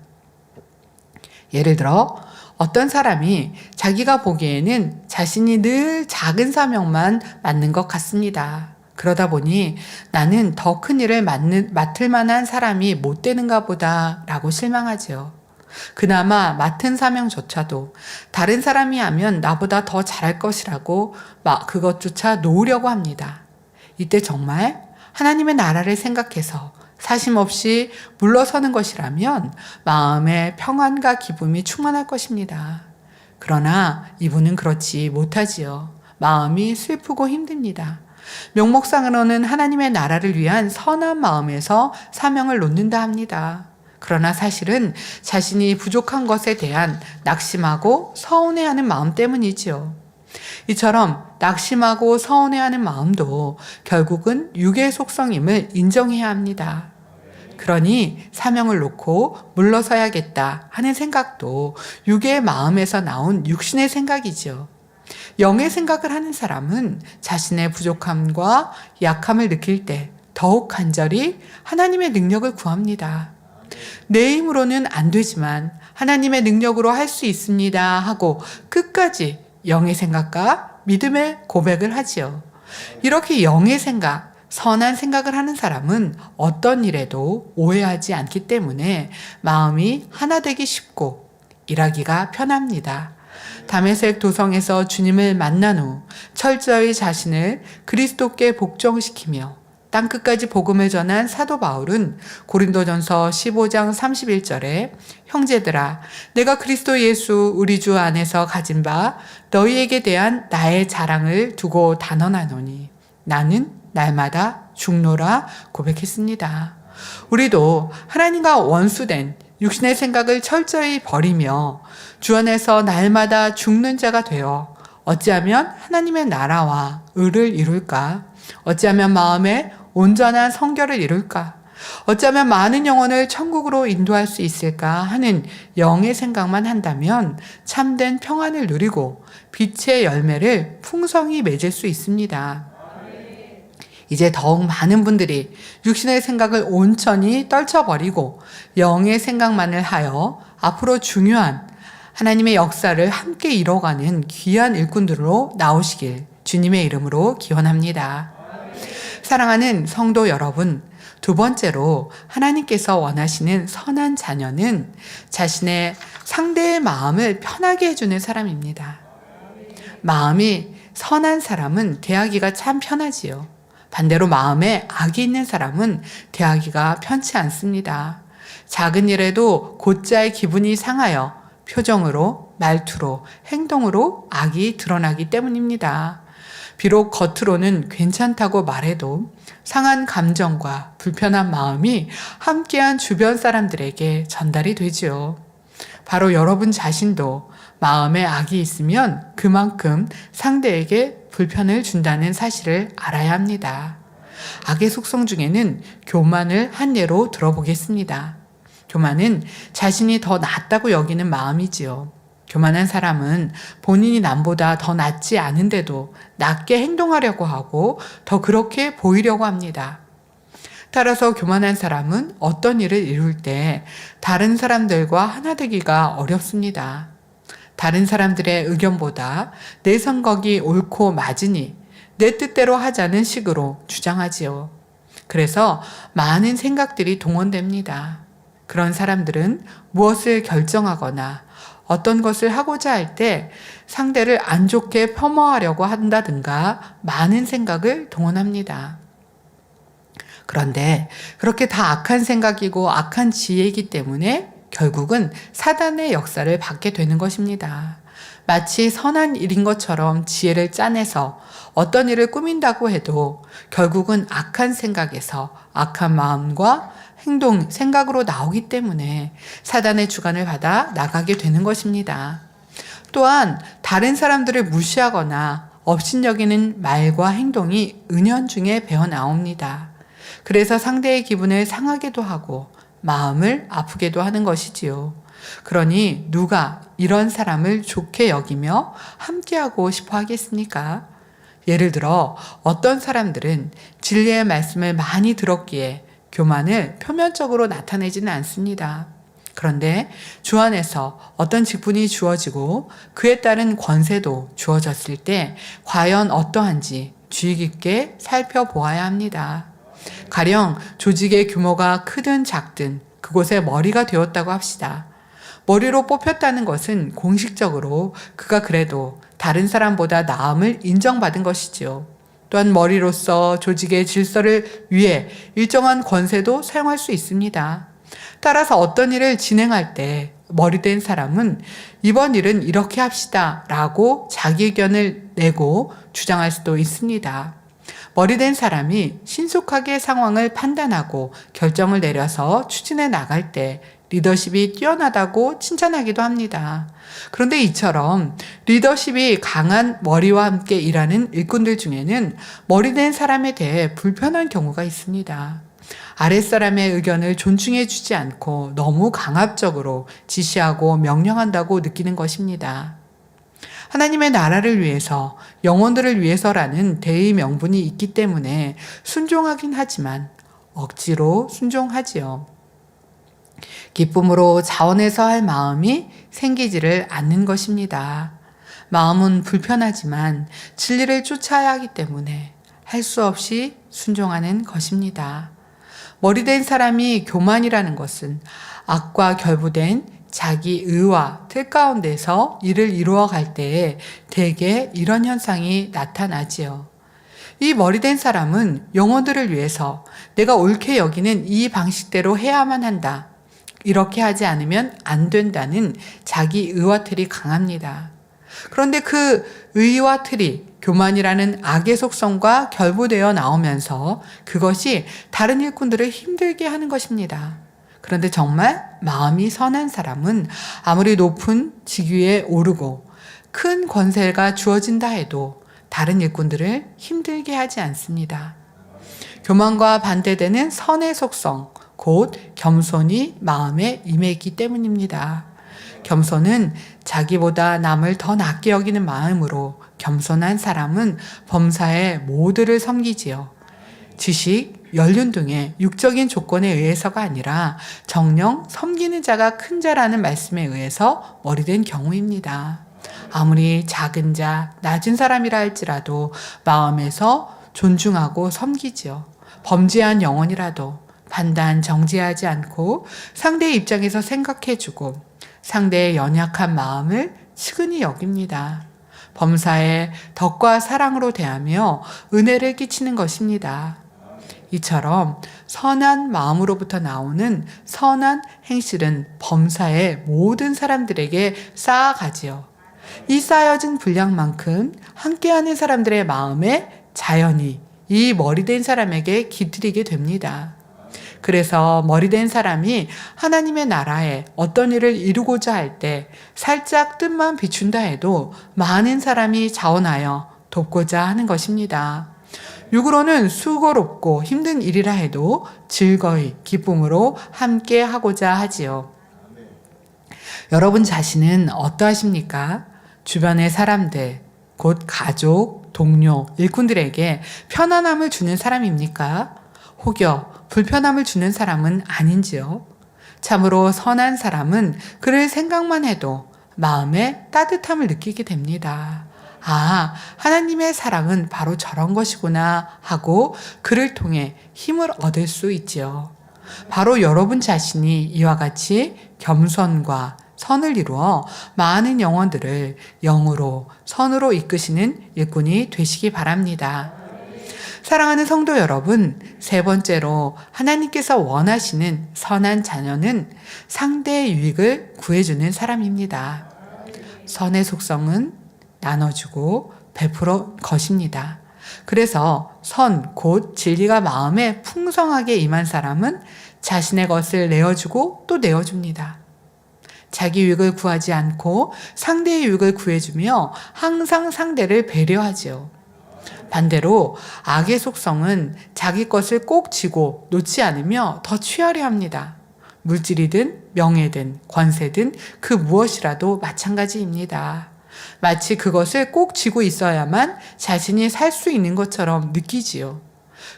Speaker 4: 예를 들어 어떤 사람이 자기가 보기에는 자신이 늘 작은 사명만 맡는 것 같습니다. 그러다 보니 나는 더 큰 일을 맡을 만한 사람이 못 되는가 보다 라고 실망하죠. 그나마 맡은 사명조차도 다른 사람이 하면 나보다 더 잘할 것이라고 그것조차 놓으려고 합니다. 이때 정말 하나님의 나라를 생각해서 사심 없이 물러서는 것이라면 마음의 평안과 기쁨이 충만할 것입니다. 그러나 이분은 그렇지 못하지요. 마음이 슬프고 힘듭니다. 명목상으로는 하나님의 나라를 위한 선한 마음에서 사명을 놓는다 합니다. 그러나 사실은 자신이 부족한 것에 대한 낙심하고 서운해하는 마음 때문이지요. 이처럼 낙심하고 서운해하는 마음도 결국은 육의 속성임을 인정해야 합니다. 그러니 사명을 놓고 물러서야겠다 하는 생각도 육의 마음에서 나온 육신의 생각이죠. 영의 생각을 하는 사람은 자신의 부족함과 약함을 느낄 때 더욱 간절히 하나님의 능력을 구합니다. 내 힘으로는 안 되지만 하나님의 능력으로 할 수 있습니다 하고 끝까지 영의 생각과 믿음의 고백을 하지요. 이렇게 영의 생각, 선한 생각을 하는 사람은 어떤 일에도 오해하지 않기 때문에 마음이 하나 되기 쉽고 일하기가 편합니다. 다메섹 도성에서 주님을 만난 후 철저히 자신을 그리스도께 복종시키며 땅끝까지 복음을 전한 사도 바울은 고린도전서 15장 31절에 형제들아 내가 그리스도 예수 우리 주 안에서 가진 바 너희에게 대한 나의 자랑을 두고 단언하노니 나는 날마다 죽노라 고백했습니다. 우리도 하나님과 원수된 육신의 생각을 철저히 버리며 주 안에서 날마다 죽는 자가 되어 어찌하면 하나님의 나라와 의를 이룰까? 어찌하면 마음에 온전한 성결을 이룰까? 어쩌면 많은 영혼을 천국으로 인도할 수 있을까 하는 영의 생각만 한다면 참된 평안을 누리고 빛의 열매를 풍성히 맺을 수 있습니다. 이제 더욱 많은 분들이 육신의 생각을 온전히 떨쳐버리고 영의 생각만을 하여 앞으로 중요한 하나님의 역사를 함께 이뤄가는 귀한 일꾼들로 나오시길 주님의 이름으로 기원합니다. 사랑하는 성도 여러분, 두 번째로 하나님께서 원하시는 선한 자녀는 자신의 상대의 마음을 편하게 해주는 사람입니다. 마음이 선한 사람은 대하기가 참 편하지요. 반대로 마음에 악이 있는 사람은 대하기가 편치 않습니다. 작은 일에도 곧잘 기분이 상하여 표정으로, 말투로, 행동으로 악이 드러나기 때문입니다. 비록 겉으로는 괜찮다고 말해도 상한 감정과 불편한 마음이 함께한 주변 사람들에게 전달이 되지요. 바로 여러분 자신도 마음에 악이 있으면 그만큼 상대에게 불편을 준다는 사실을 알아야 합니다. 악의 속성 중에는 교만을 한 예로 들어보겠습니다. 교만은 자신이 더 낫다고 여기는 마음이지요. 교만한 사람은 본인이 남보다 더 낫지 않은데도 낫게 행동하려고 하고 더 그렇게 보이려고 합니다. 따라서 교만한 사람은 어떤 일을 이룰 때 다른 사람들과 하나 되기가 어렵습니다. 다른 사람들의 의견보다 내 생각이 옳고 맞으니 내 뜻대로 하자는 식으로 주장하지요. 그래서 많은 생각들이 동원됩니다. 그런 사람들은 무엇을 결정하거나 어떤 것을 하고자 할 때 상대를 안 좋게 폄하하려고 한다든가 많은 생각을 동원합니다. 그런데 그렇게 다 악한 생각이고 악한 지혜이기 때문에 결국은 사단의 역사를 받게 되는 것입니다. 마치 선한 일인 것처럼 지혜를 짜내서 어떤 일을 꾸민다고 해도 결국은 악한 생각에서 악한 마음과 행동, 생각으로 나오기 때문에 사단의 주관을 받아 나가게 되는 것입니다. 또한 다른 사람들을 무시하거나 업신여기는 말과 행동이 은연중에 배어 나옵니다. 그래서 상대의 기분을 상하게도 하고 마음을 아프게도 하는 것이지요. 그러니 누가 이런 사람을 좋게 여기며 함께하고 싶어 하겠습니까? 예를 들어 어떤 사람들은 진리의 말씀을 많이 들었기에 교만을 표면적으로 나타내지는 않습니다. 그런데 주 안에서 어떤 직분이 주어지고 그에 따른 권세도 주어졌을 때 과연 어떠한지 주의 깊게 살펴보아야 합니다. 가령 조직의 규모가 크든 작든 그곳에 머리가 되었다고 합시다. 머리로 뽑혔다는 것은 공식적으로 그가 그래도 다른 사람보다 나음을 인정받은 것이지요. 또한 머리로서 조직의 질서를 위해 일정한 권세도 사용할 수 있습니다. 따라서 어떤 일을 진행할 때 머리된 사람은 이번 일은 이렇게 합시다 라고 자기 의견을 내고 주장할 수도 있습니다. 머리된 사람이 신속하게 상황을 판단하고 결정을 내려서 추진해 나갈 때 리더십이 뛰어나다고 칭찬하기도 합니다. 그런데 이처럼 리더십이 강한 머리와 함께 일하는 일꾼들 중에는 머리된 사람에 대해 불편한 경우가 있습니다. 아랫사람의 의견을 존중해 주지 않고 너무 강압적으로 지시하고 명령한다고 느끼는 것입니다. 하나님의 나라를 위해서, 영혼들을 위해서라는 대의 명분이 있기 때문에 순종하긴 하지만 억지로 순종하지요. 기쁨으로 자원해서 할 마음이 생기지를 않는 것입니다. 마음은 불편하지만 진리를 쫓아야 하기 때문에 할 수 없이 순종하는 것입니다. 머리된 사람이 교만이라는 것은 악과 결부된 자기 의와 틀 가운데서 일을 이루어 갈 때에 대개 이런 현상이 나타나지요. 이 머리된 사람은 영혼들을 위해서 내가 옳게 여기는 이 방식대로 해야만 한다. 이렇게 하지 않으면 안 된다는 자기 의와 틀이 강합니다. 그런데 그 의와 틀이 교만이라는 악의 속성과 결부되어 나오면서 그것이 다른 일꾼들을 힘들게 하는 것입니다. 그런데 정말 마음이 선한 사람은 아무리 높은 직위에 오르고 큰 권세가 주어진다 해도 다른 일꾼들을 힘들게 하지 않습니다. 교만과 반대되는 선의 속성, 곧 겸손이 마음에 임했기 때문입니다. 겸손은 자기보다 남을 더 낮게 여기는 마음으로 겸손한 사람은 범사에 모두를 섬기지요. 지식, 연륜 등의 육적인 조건에 의해서가 아니라 정녕 섬기는 자가 큰 자라는 말씀에 의해서 머리된 경우입니다. 아무리 작은 자, 낮은 사람이라 할지라도 마음에서 존중하고 섬기지요. 범죄한 영혼이라도 판단 정지하지 않고 상대의 입장에서 생각해주고 상대의 연약한 마음을 측은히 여깁니다. 범사에 덕과 사랑으로 대하며 은혜를 끼치는 것입니다. 이처럼 선한 마음으로부터 나오는 선한 행실은 범사의 모든 사람들에게 쌓아가지요. 이 쌓여진 분량만큼 함께하는 사람들의 마음에 자연히 이 머리된 사람에게 깃들이게 됩니다. 그래서 머리된 사람이 하나님의 나라에 어떤 일을 이루고자 할 때 살짝 뜻만 비춘다 해도 많은 사람이 자원하여 돕고자 하는 것입니다. 육으로는 수고롭고 힘든 일이라 해도 즐거이 기쁨으로 함께 하고자 하지요. 여러분 자신은 어떠하십니까? 주변의 사람들, 곧 가족, 동료, 일꾼들에게 편안함을 주는 사람입니까? 혹여 불편함을 주는 사람은 아닌지요? 참으로 선한 사람은 그를 생각만 해도 마음에 따뜻함을 느끼게 됩니다. 아, 하나님의 사랑은 바로 저런 것이구나 하고 그를 통해 힘을 얻을 수 있지요. 바로 여러분 자신이 이와 같이 겸손과 선을 이루어 많은 영혼들을 영으로 선으로 이끄시는 일꾼이 되시기 바랍니다. 사랑하는 성도 여러분, 세 번째로 하나님께서 원하시는 선한 자녀는 상대의 유익을 구해주는 사람입니다. 선의 속성은 나눠주고 베풀어 것입니다. 그래서 선, 곧 진리가 마음에 풍성하게 임한 사람은 자신의 것을 내어주고 또 내어줍니다. 자기 유익을 구하지 않고 상대의 유익을 구해주며 항상 상대를 배려하지요. 반대로 악의 속성은 자기 것을 꼭 쥐고 놓지 않으며 더 취하려 합니다. 물질이든 명예든 권세든 그 무엇이라도 마찬가지입니다. 마치 그것을 꼭 쥐고 있어야만 자신이 살 수 있는 것처럼 느끼지요.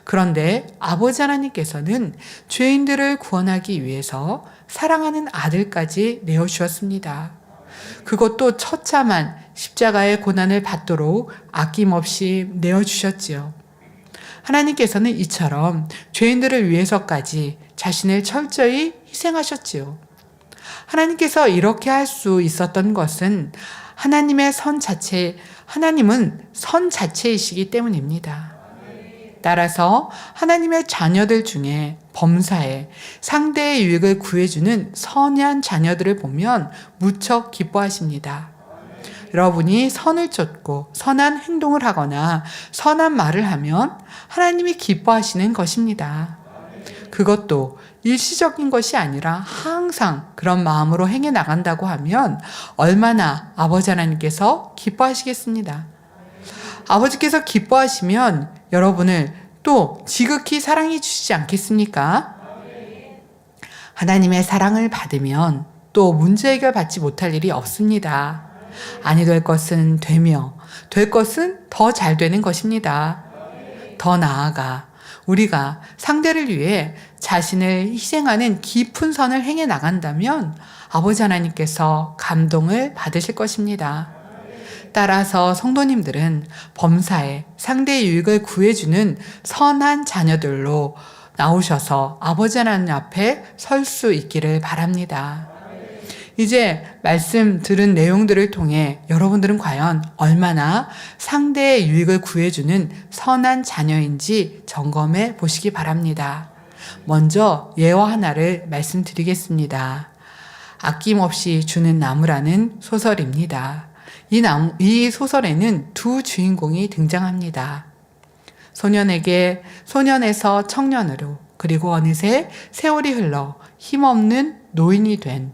Speaker 4: 그런데 아버지 하나님께서는 죄인들을 구원하기 위해서 사랑하는 아들까지 내어주었습니다. 그것도 처참한 십자가의 고난을 받도록 아낌없이 내어주셨지요. 하나님께서는 이처럼 죄인들을 위해서까지 자신을 철저히 희생하셨지요. 하나님께서 이렇게 할 수 있었던 것은 하나님은 선 자체이시기 때문입니다. 따라서 하나님의 자녀들 중에 범사에 상대의 유익을 구해주는 선한 자녀들을 보면 무척 기뻐하십니다. 여러분이 선을 쫓고 선한 행동을 하거나 선한 말을 하면 하나님이 기뻐하시는 것입니다. 그것도 일시적인 것이 아니라 항상 그런 마음으로 행해 나간다고 하면 얼마나 아버지 하나님께서 기뻐하시겠습니다. 아버지께서 기뻐하시면 여러분을 또 지극히 사랑해 주시지 않겠습니까? 하나님의 사랑을 받으면 또 문제 해결 받지 못할 일이 없습니다. 아니 될 것은 되며 될 것은 더 잘 되는 것입니다. 더 나아가 우리가 상대를 위해 자신을 희생하는 깊은 선을 행해 나간다면 아버지 하나님께서 감동을 받으실 것입니다. 따라서 성도님들은 범사에 상대의 유익을 구해주는 선한 자녀들로 나오셔서 아버지 하나님 앞에 설 수 있기를 바랍니다. 이제 말씀 들은 내용들을 통해 여러분들은 과연 얼마나 상대의 유익을 구해주는 선한 자녀인지 점검해 보시기 바랍니다. 먼저 예화 하나를 말씀드리겠습니다. 아낌없이 주는 나무라는 소설입니다. 이 소설에는 두 주인공이 등장합니다. 소년에서 청년으로 그리고 어느새 세월이 흘러 힘없는 노인이 된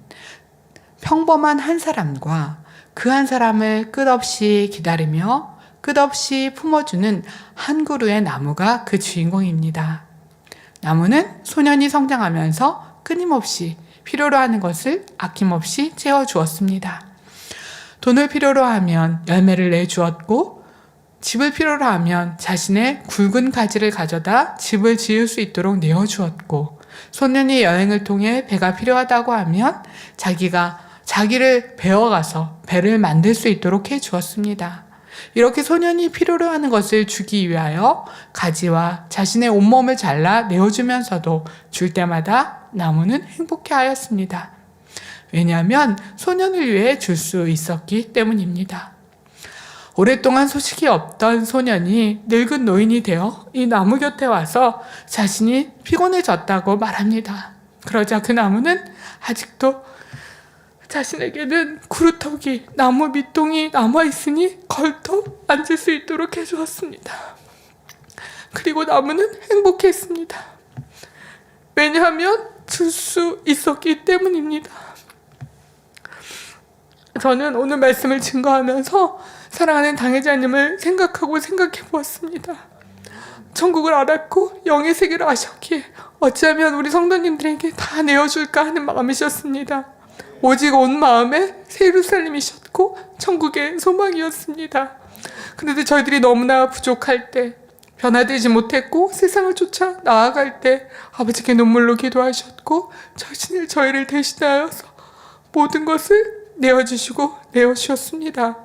Speaker 4: 평범한 한 사람과 그 한 사람을 끝없이 기다리며 끝없이 품어주는 한 그루의 나무가 그 주인공입니다. 나무는 소년이 성장하면서 끊임없이 필요로 하는 것을 아낌없이 채워주었습니다. 돈을 필요로 하면 열매를 내주었고 집을 필요로 하면 자신의 굵은 가지를 가져다 집을 지을 수 있도록 내어주었고, 소년이 여행을 통해 배가 필요하다고 하면 자기를 베어가서 배를 만들 수 있도록 해주었습니다. 이렇게 소년이 필요로 하는 것을 주기 위하여 가지와 자신의 온몸을 잘라 내어주면서도 줄 때마다 나무는 행복해하였습니다. 왜냐하면 소년을 위해 줄 수 있었기 때문입니다. 오랫동안 소식이 없던 소년이 늙은 노인이 되어 이 나무 곁에 와서 자신이 피곤해졌다고 말합니다. 그러자 그 나무는 아직도 자신에게는 구루터기, 나무 밑동이 남아있으니 걸터 앉을 수 있도록 해주었습니다. 그리고 나무는 행복했습니다. 왜냐하면 줄 수 있었기 때문입니다. 저는 오늘 말씀을 증거하면서 사랑하는 당회자님을 생각해 보았습니다. 천국을 알았고 영의 세계를 아셨기에 어찌하면 우리 성도님들에게 다 내어줄까 하는 마음이셨습니다. 오직 온 마음에 새 예루살렘이셨고 천국의 소망이었습니다. 그런데 저희들이 너무나 부족할 때, 변화되지 못했고 세상을 쫓아 나아갈 때 아버지께 눈물로 기도하셨고 저희를 대신하여서 모든 것을 내어주시고 내어주셨습니다.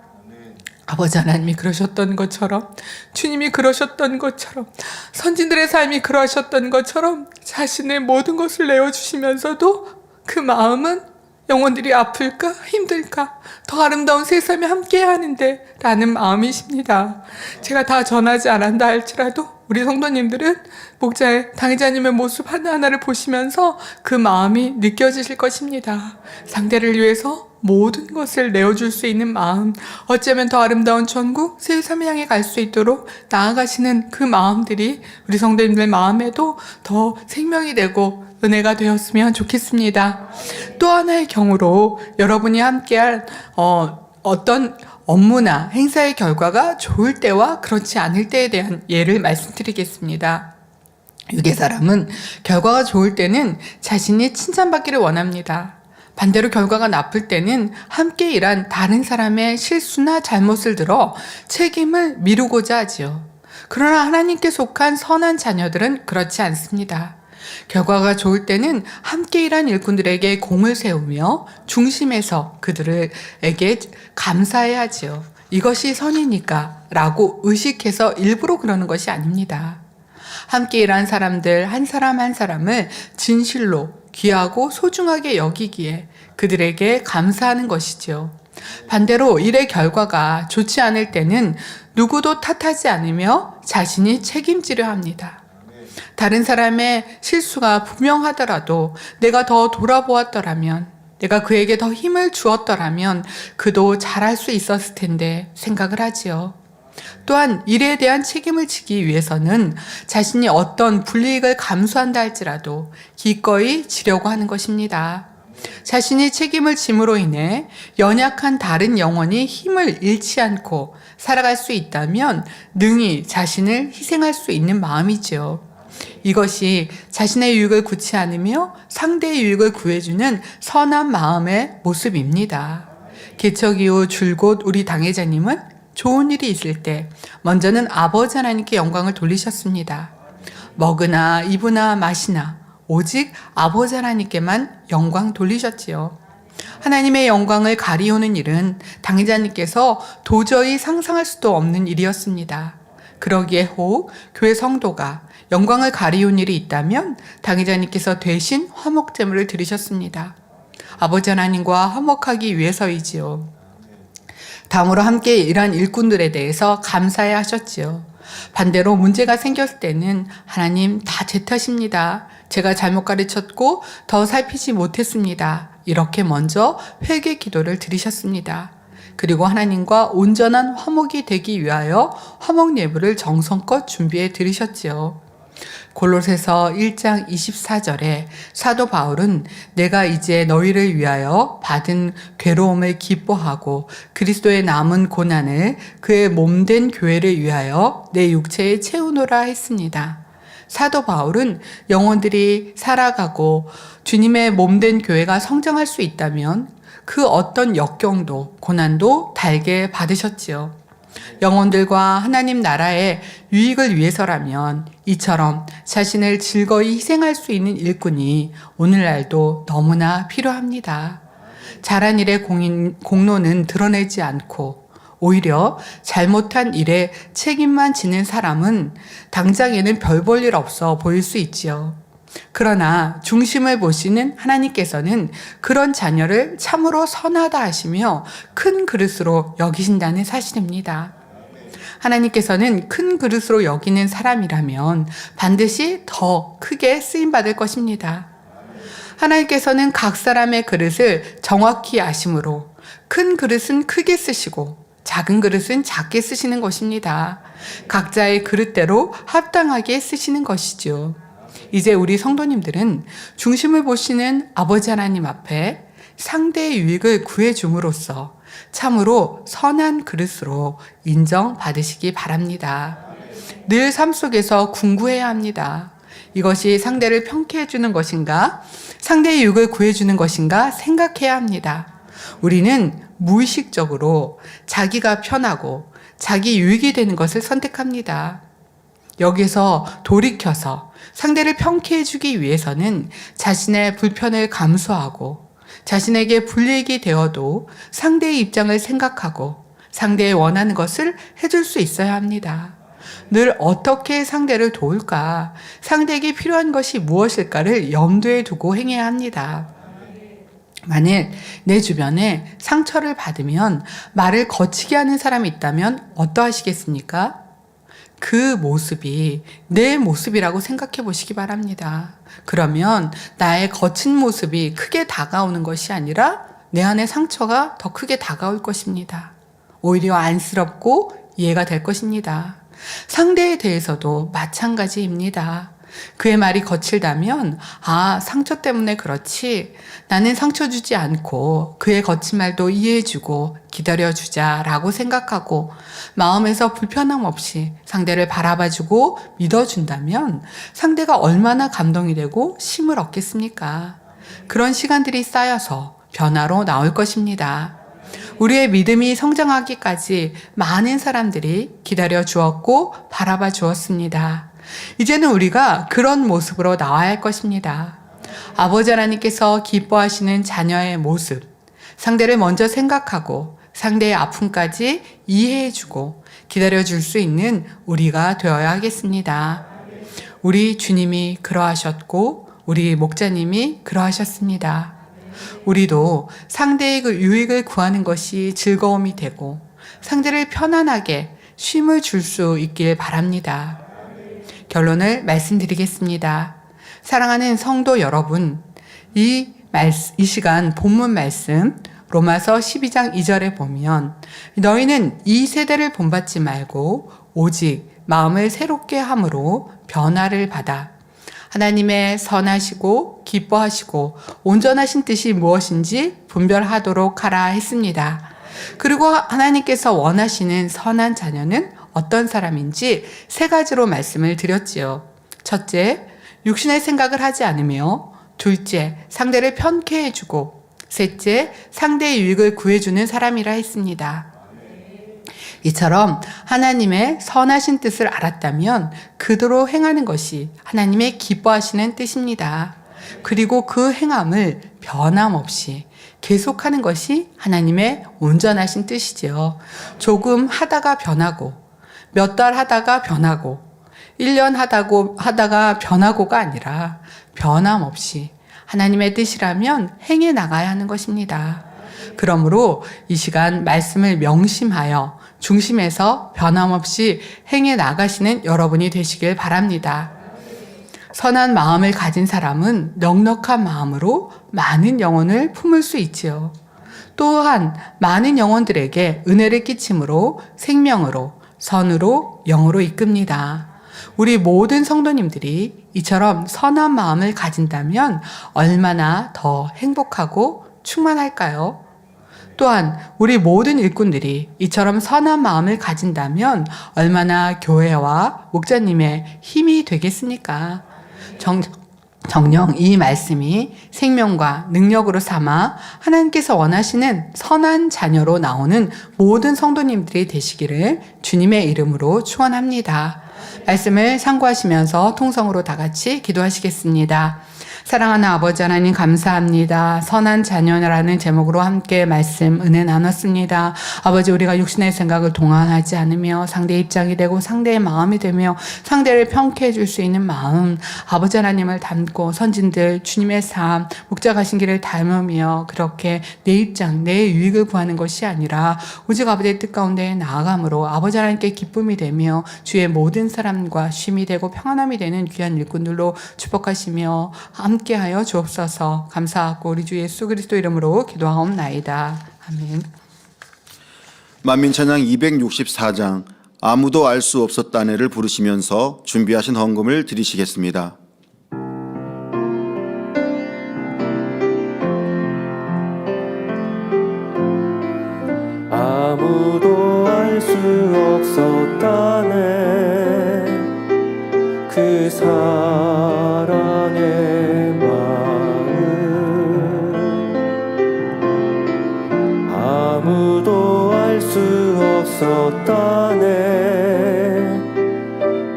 Speaker 4: 아버지 하나님이 그러셨던 것처럼, 주님이 그러셨던 것처럼, 선진들의 삶이 그러하셨던 것처럼 자신의 모든 것을 내어주시면서도 그 마음은 영혼들이 아플까 힘들까 더 아름다운 새 삶에 함께 하는데 라는 마음이십니다. 제가 다 전하지 않았다 할지라도 우리 성도님들은 목자의 당회자님의 모습 하나하나를 보시면서 그 마음이 느껴지실 것입니다. 상대를 위해서 모든 것을 내어줄 수 있는 마음, 어쩌면 더 아름다운 천국, 새 삶을 향해 갈 수 있도록 나아가시는 그 마음들이 우리 성도님들 마음에도 더 생명이 되고 은혜가 되었으면 좋겠습니다. 또 하나의 경우로 여러분이 함께할 어떤 업무나 행사의 결과가 좋을 때와 그렇지 않을 때에 대한 예를 말씀드리겠습니다. 유대 사람은 결과가 좋을 때는 자신이 칭찬받기를 원합니다. 반대로 결과가 나쁠 때는 함께 일한 다른 사람의 실수나 잘못을 들어 책임을 미루고자 하지요. 그러나 하나님께 속한 선한 자녀들은 그렇지 않습니다. 결과가 좋을 때는 함께 일한 일꾼들에게 공을 세우며 중심에서 그들에게 감사해야 하지요. 이것이 선이니까 라고 의식해서 일부러 그러는 것이 아닙니다. 함께 일한 사람들 한 사람 한 사람을 진실로 귀하고 소중하게 여기기에 그들에게 감사하는 것이지요. 반대로 일의 결과가 좋지 않을 때는 누구도 탓하지 않으며 자신이 책임지려 합니다. 다른 사람의 실수가 분명하더라도 내가 더 돌아보았더라면, 내가 그에게 더 힘을 주었더라면 그도 잘할 수 있었을 텐데 생각을 하지요. 또한 일에 대한 책임을 지기 위해서는 자신이 어떤 불이익을 감수한다 할지라도 기꺼이 지려고 하는 것입니다. 자신이 책임을 짐으로 인해 연약한 다른 영혼이 힘을 잃지 않고 살아갈 수 있다면 능히 자신을 희생할 수 있는 마음이지요. 이것이 자신의 유익을 구치 않으며 상대의 유익을 구해주는 선한 마음의 모습입니다. 개척 이후 줄곧 우리 당회자님은 좋은 일이 있을 때 먼저는 아버지 하나님께 영광을 돌리셨습니다. 먹으나 입으나 마시나 오직 아버지 하나님께만 영광 돌리셨지요. 하나님의 영광을 가리우는 일은 당회자님께서 도저히 상상할 수도 없는 일이었습니다. 그러기에 혹 교회 성도가 영광을 가리운 일이 있다면 당회자님께서 대신 화목제물을 드리셨습니다. 아버지 하나님과 화목하기 위해서이지요. 다음으로 함께 일한 일꾼들에 대해서 감사해 하셨지요. 반대로 문제가 생겼을 때는 하나님 다 제 탓입니다. 제가 잘못 가르쳤고 더 살피지 못했습니다. 이렇게 먼저 회개 기도를 드리셨습니다. 그리고 하나님과 온전한 화목이 되기 위하여 화목 예물을 정성껏 준비해 드리셨지요. 골로새서 1장 24절에 사도 바울은 내가 이제 너희를 위하여 받은 괴로움을 기뻐하고 그리스도의 남은 고난을 그의 몸된 교회를 위하여 내 육체에 채우노라 했습니다. 사도 바울은 영혼들이 살아가고 주님의 몸된 교회가 성장할 수 있다면 그 어떤 역경도 고난도 달게 받으셨지요. 영혼들과 하나님 나라의 유익을 위해서라면 이처럼 자신을 즐거이 희생할 수 있는 일꾼이 오늘날도 너무나 필요합니다. 잘한 일의 공로는 드러내지 않고 오히려 잘못한 일에 책임만 지는 사람은 당장에는 별 볼 일 없어 보일 수 있지요. 그러나 중심을 보시는 하나님께서는 그런 자녀를 참으로 선하다 하시며 큰 그릇으로 여기신다는 사실입니다. 하나님께서는 큰 그릇으로 여기는 사람이라면 반드시 더 크게 쓰임받을 것입니다. 하나님께서는 각 사람의 그릇을 정확히 아심으로 큰 그릇은 크게 쓰시고 작은 그릇은 작게 쓰시는 것입니다. 각자의 그릇대로 합당하게 쓰시는 것이죠. 이제 우리 성도님들은 중심을 보시는 아버지 하나님 앞에 상대의 유익을 구해줌으로써 참으로 선한 그릇으로 인정받으시기 바랍니다. 늘 삶 속에서 궁구해야 합니다. 이것이 상대를 평쾌해 주는 것인가? 상대의 유익을 구해주는 것인가? 생각해야 합니다. 우리는 무의식적으로 자기가 편하고 자기 유익이 되는 것을 선택합니다. 여기서 돌이켜서 상대를 평쾌해 주기 위해서는 자신의 불편을 감수하고 자신에게 불이익이 되어도 상대의 입장을 생각하고 상대의 원하는 것을 해줄 수 있어야 합니다. 늘 어떻게 상대를 도울까, 상대에게 필요한 것이 무엇일까를 염두에 두고 행해야 합니다. 만일 내 주변에 상처를 받으면 말을 거치게 하는 사람이 있다면 어떠하시겠습니까? 그 모습이 내 모습이라고 생각해 보시기 바랍니다. 그러면 나의 거친 모습이 크게 다가오는 것이 아니라 내 안의 상처가 더 크게 다가올 것입니다. 오히려 안쓰럽고 이해가 될 것입니다. 상대에 대해서도 마찬가지입니다. 그의 말이 거칠다면 상처 때문에 그렇지, 나는 상처 주지 않고 그의 거친 말도 이해해주고 기다려주자 라고 생각하고 마음에서 불편함 없이 상대를 바라봐주고 믿어준다면 상대가 얼마나 감동이 되고 힘을 얻겠습니까? 그런 시간들이 쌓여서 변화로 나올 것입니다. 우리의 믿음이 성장하기까지 많은 사람들이 기다려 주었고 바라봐 주었습니다. 이제는 우리가 그런 모습으로 나와야 할 것입니다. 아버지 하나님께서 기뻐하시는 자녀의 모습, 상대를 먼저 생각하고 상대의 아픔까지 이해해주고 기다려줄 수 있는 우리가 되어야 하겠습니다. 우리 주님이 그러하셨고 우리 목자님이 그러하셨습니다. 우리도 상대의 그 유익을 구하는 것이 즐거움이 되고 상대를 편안하게 쉼을 줄 수 있길 바랍니다. 결론을 말씀드리겠습니다. 사랑하는 성도 여러분, 이 시간 본문 말씀 로마서 12장 2절에 보면 너희는 이 세대를 본받지 말고 오직 마음을 새롭게 함으로 변화를 받아 하나님의 선하시고 기뻐하시고 온전하신 뜻이 무엇인지 분별하도록 하라 했습니다. 그리고 하나님께서 원하시는 선한 자녀는 어떤 사람인지 3가지로 말씀을 드렸지요. 첫째, 육신의 생각을 하지 않으며, 둘째, 상대를 편케 해주고, 셋째, 상대의 유익을 구해주는 사람이라 했습니다. 이처럼 하나님의 선하신 뜻을 알았다면 그대로 행하는 것이 하나님의 기뻐하시는 뜻입니다. 그리고 그 행함을 변함없이 계속하는 것이 하나님의 온전하신 뜻이지요. 조금 하다가 변하고, 몇 달 하다가 변하고, 1년 하다가 변하고가 아니라 변함없이 하나님의 뜻이라면 행해 나가야 하는 것입니다. 그러므로 이 시간 말씀을 명심하여 중심에서 변함없이 행해 나가시는 여러분이 되시길 바랍니다. 선한 마음을 가진 사람은 넉넉한 마음으로 많은 영혼을 품을 수 있지요. 또한 많은 영혼들에게 은혜를 끼침으로 생명으로, 선으로, 영으로 이끕니다. 우리 모든 성도님들이 이처럼 선한 마음을 가진다면 얼마나 더 행복하고 충만할까요? 또한 우리 모든 일꾼들이 이처럼 선한 마음을 가진다면 얼마나 교회와 목자님의 힘이 되겠습니까? 정녕 이 말씀이 생명과 능력으로 삼아 하나님께서 원하시는 선한 자녀로 나오는 모든 성도님들이 되시기를 주님의 이름으로 축원합니다. 말씀을 참고하시면서 통성으로 다 같이 기도하시겠습니다. 사랑하는 아버지 하나님 감사합니다. 선한 자녀라는 제목으로 함께 말씀 은혜 나눴습니다. 아버지 우리가 육신의 생각을 동안하지 않으며 상대의 입장이 되고 상대의 마음이 되며 상대를 평가해 줄 수 있는 마음, 아버지 하나님을 닮고 선진들 주님의 삶 목자가신 길을 닮으며 그렇게 내 입장 내 유익을 구하는 것이 아니라 오직 아버지의 뜻 가운데 나아감으로 아버지 하나님께 기쁨이 되며 주의 모든 사람과 쉼이 되고 평안함이 되는 귀한 일꾼들로 축복하시며 함께하여 주옵소서. 감사하고 우리 주 예수 그리스도 이름으로 기도하옵나이다. 아멘.
Speaker 1: 만민찬양 264장 아무도 알 수 없었다네를 부르시면서 준비하신 헌금을 드리시겠습니다.
Speaker 2: 아무도 알 수 없었다네 그 사랑의 마음 아무도 알 수 없었다네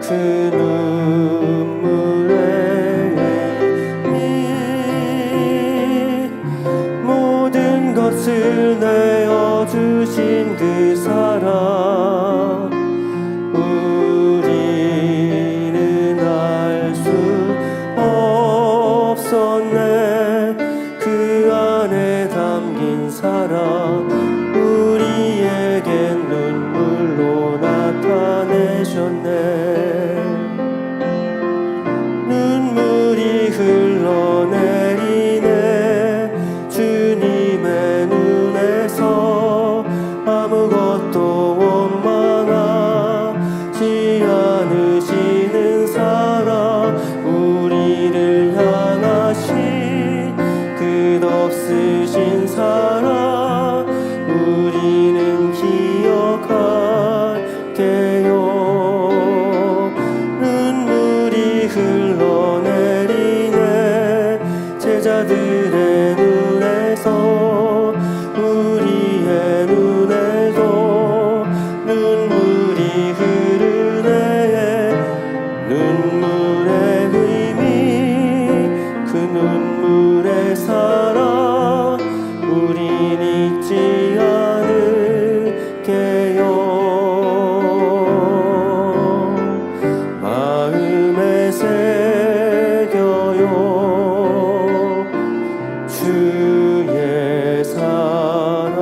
Speaker 2: 그 눈물의 의미 모든 것을 내어주신 그 사랑 우리는 알 수 없었네 그 안에 담긴 사랑 우리에겐 눈물로 나타내셨네 눈물이 흘러내리네 주님의 눈에서 아무것도 원망하지 않으시는 사랑 우리를 향하신 끝없으신 사랑 우리는 기억할게요 눈물이 흘러내리네 제자들의 눈에서 우리의 눈에도 눈물이 흐르네 눈물의 의미 그 눈물의 사랑 우린 잊지 않을게요 마음에 새겨요 주의 사랑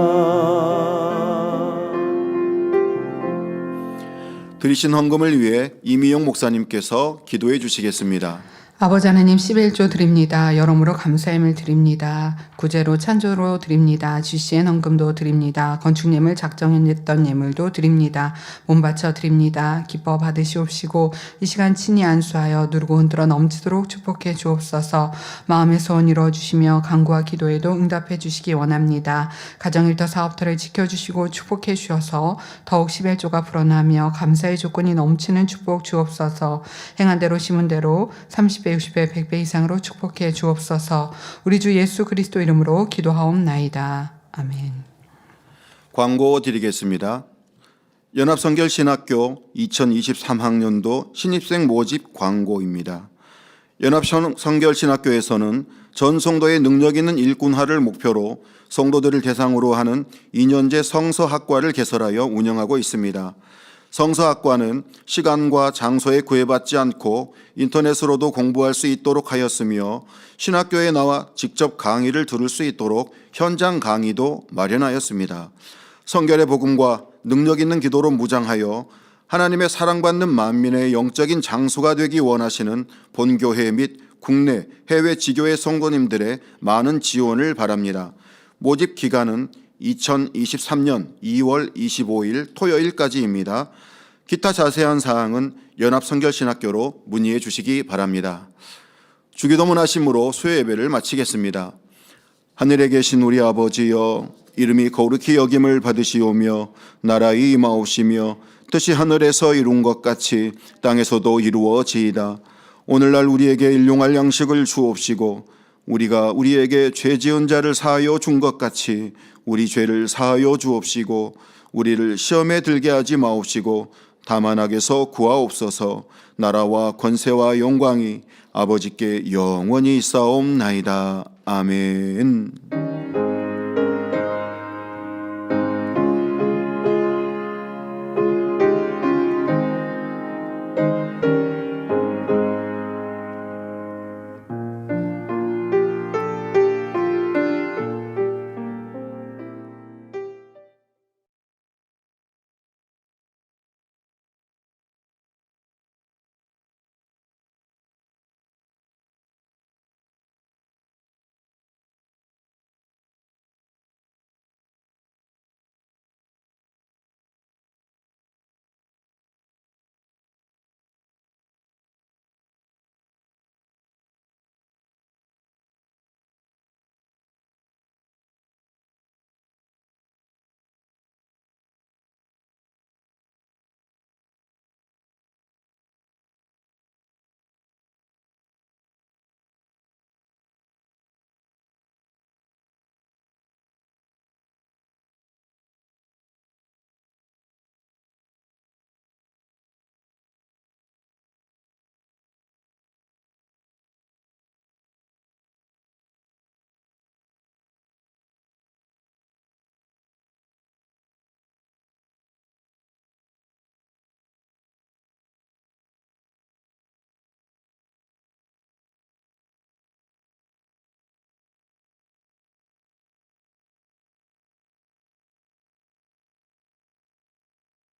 Speaker 1: 드리신 헌금을 위해 이미용 목사님께서 기도해 주시겠습니다.
Speaker 4: 아버지 하나님 11조 드립니다. 여러모로 감사함을 드립니다. 구제로 찬조로 드립니다. GCN 헌금도 드립니다. 건축예물 작정했던 예물도 드립니다. 몸 바쳐 드립니다. 기뻐 받으시옵시고 이 시간 친히 안수하여 누르고 흔들어 넘치도록 축복해 주옵소서. 마음의 소원 이루어주시며 간구와 기도에도 응답해 주시기 원합니다. 가정일터 사업터를 지켜주시고 축복해 주셔서 더욱 11조가 불어나며 감사의 조건이 넘치는 축복 주옵소서. 행한 대로 심은 대로 30배 60배 100배 이상으로 축복해 주옵소서. 우리 주 예수 그리스도 이름으로 기도하옵나이다. 아멘.
Speaker 1: 광고 드리겠습니다. 연합성결신학교 2023학년도 신입생 모집 광고입니다. 연합성결신학교에서는 전 성도의 능력 있는 일꾼화를 목표로 성도들을 대상으로 하는 2년제 성서학과를 개설하여 운영하고 있습니다. 성서학과는 시간과 장소에 구애받지 않고 인터넷으로도 공부할 수 있도록 하였으며 신학교에 나와 직접 강의를 들을 수 있도록 현장 강의도 마련하였습니다. 성결의 복음과 능력 있는 기도로 무장하여 하나님의 사랑받는 만민의 영적인 장수가 되기 원하시는 본교회 및 국내 해외 지교회 성도님들의 많은 지원을 바랍니다. 모집 기간은 2023년 2월 25일 토요일까지입니다. 기타 자세한 사항은 연합성결신학교로 문의해 주시기 바랍니다. 주기도문 하심으로 수요 예배를 마치겠습니다. 하늘에 계신 우리 아버지여, 이름이 거룩히 여김을 받으시오며 나라의 임하옵시며 뜻이 하늘에서 이룬 것 같이 땅에서도 이루어지이다. 오늘날 우리에게 일용할 양식을 주옵시고 우리가 우리에게 죄 지은 자를 사하여 준 것 같이 우리 죄를 사하여 주옵시고 우리를 시험에 들게 하지 마옵시고 다만 악에서 구하옵소서. 나라와 권세와 영광이 아버지께 영원히 있사옵나이다. 아멘.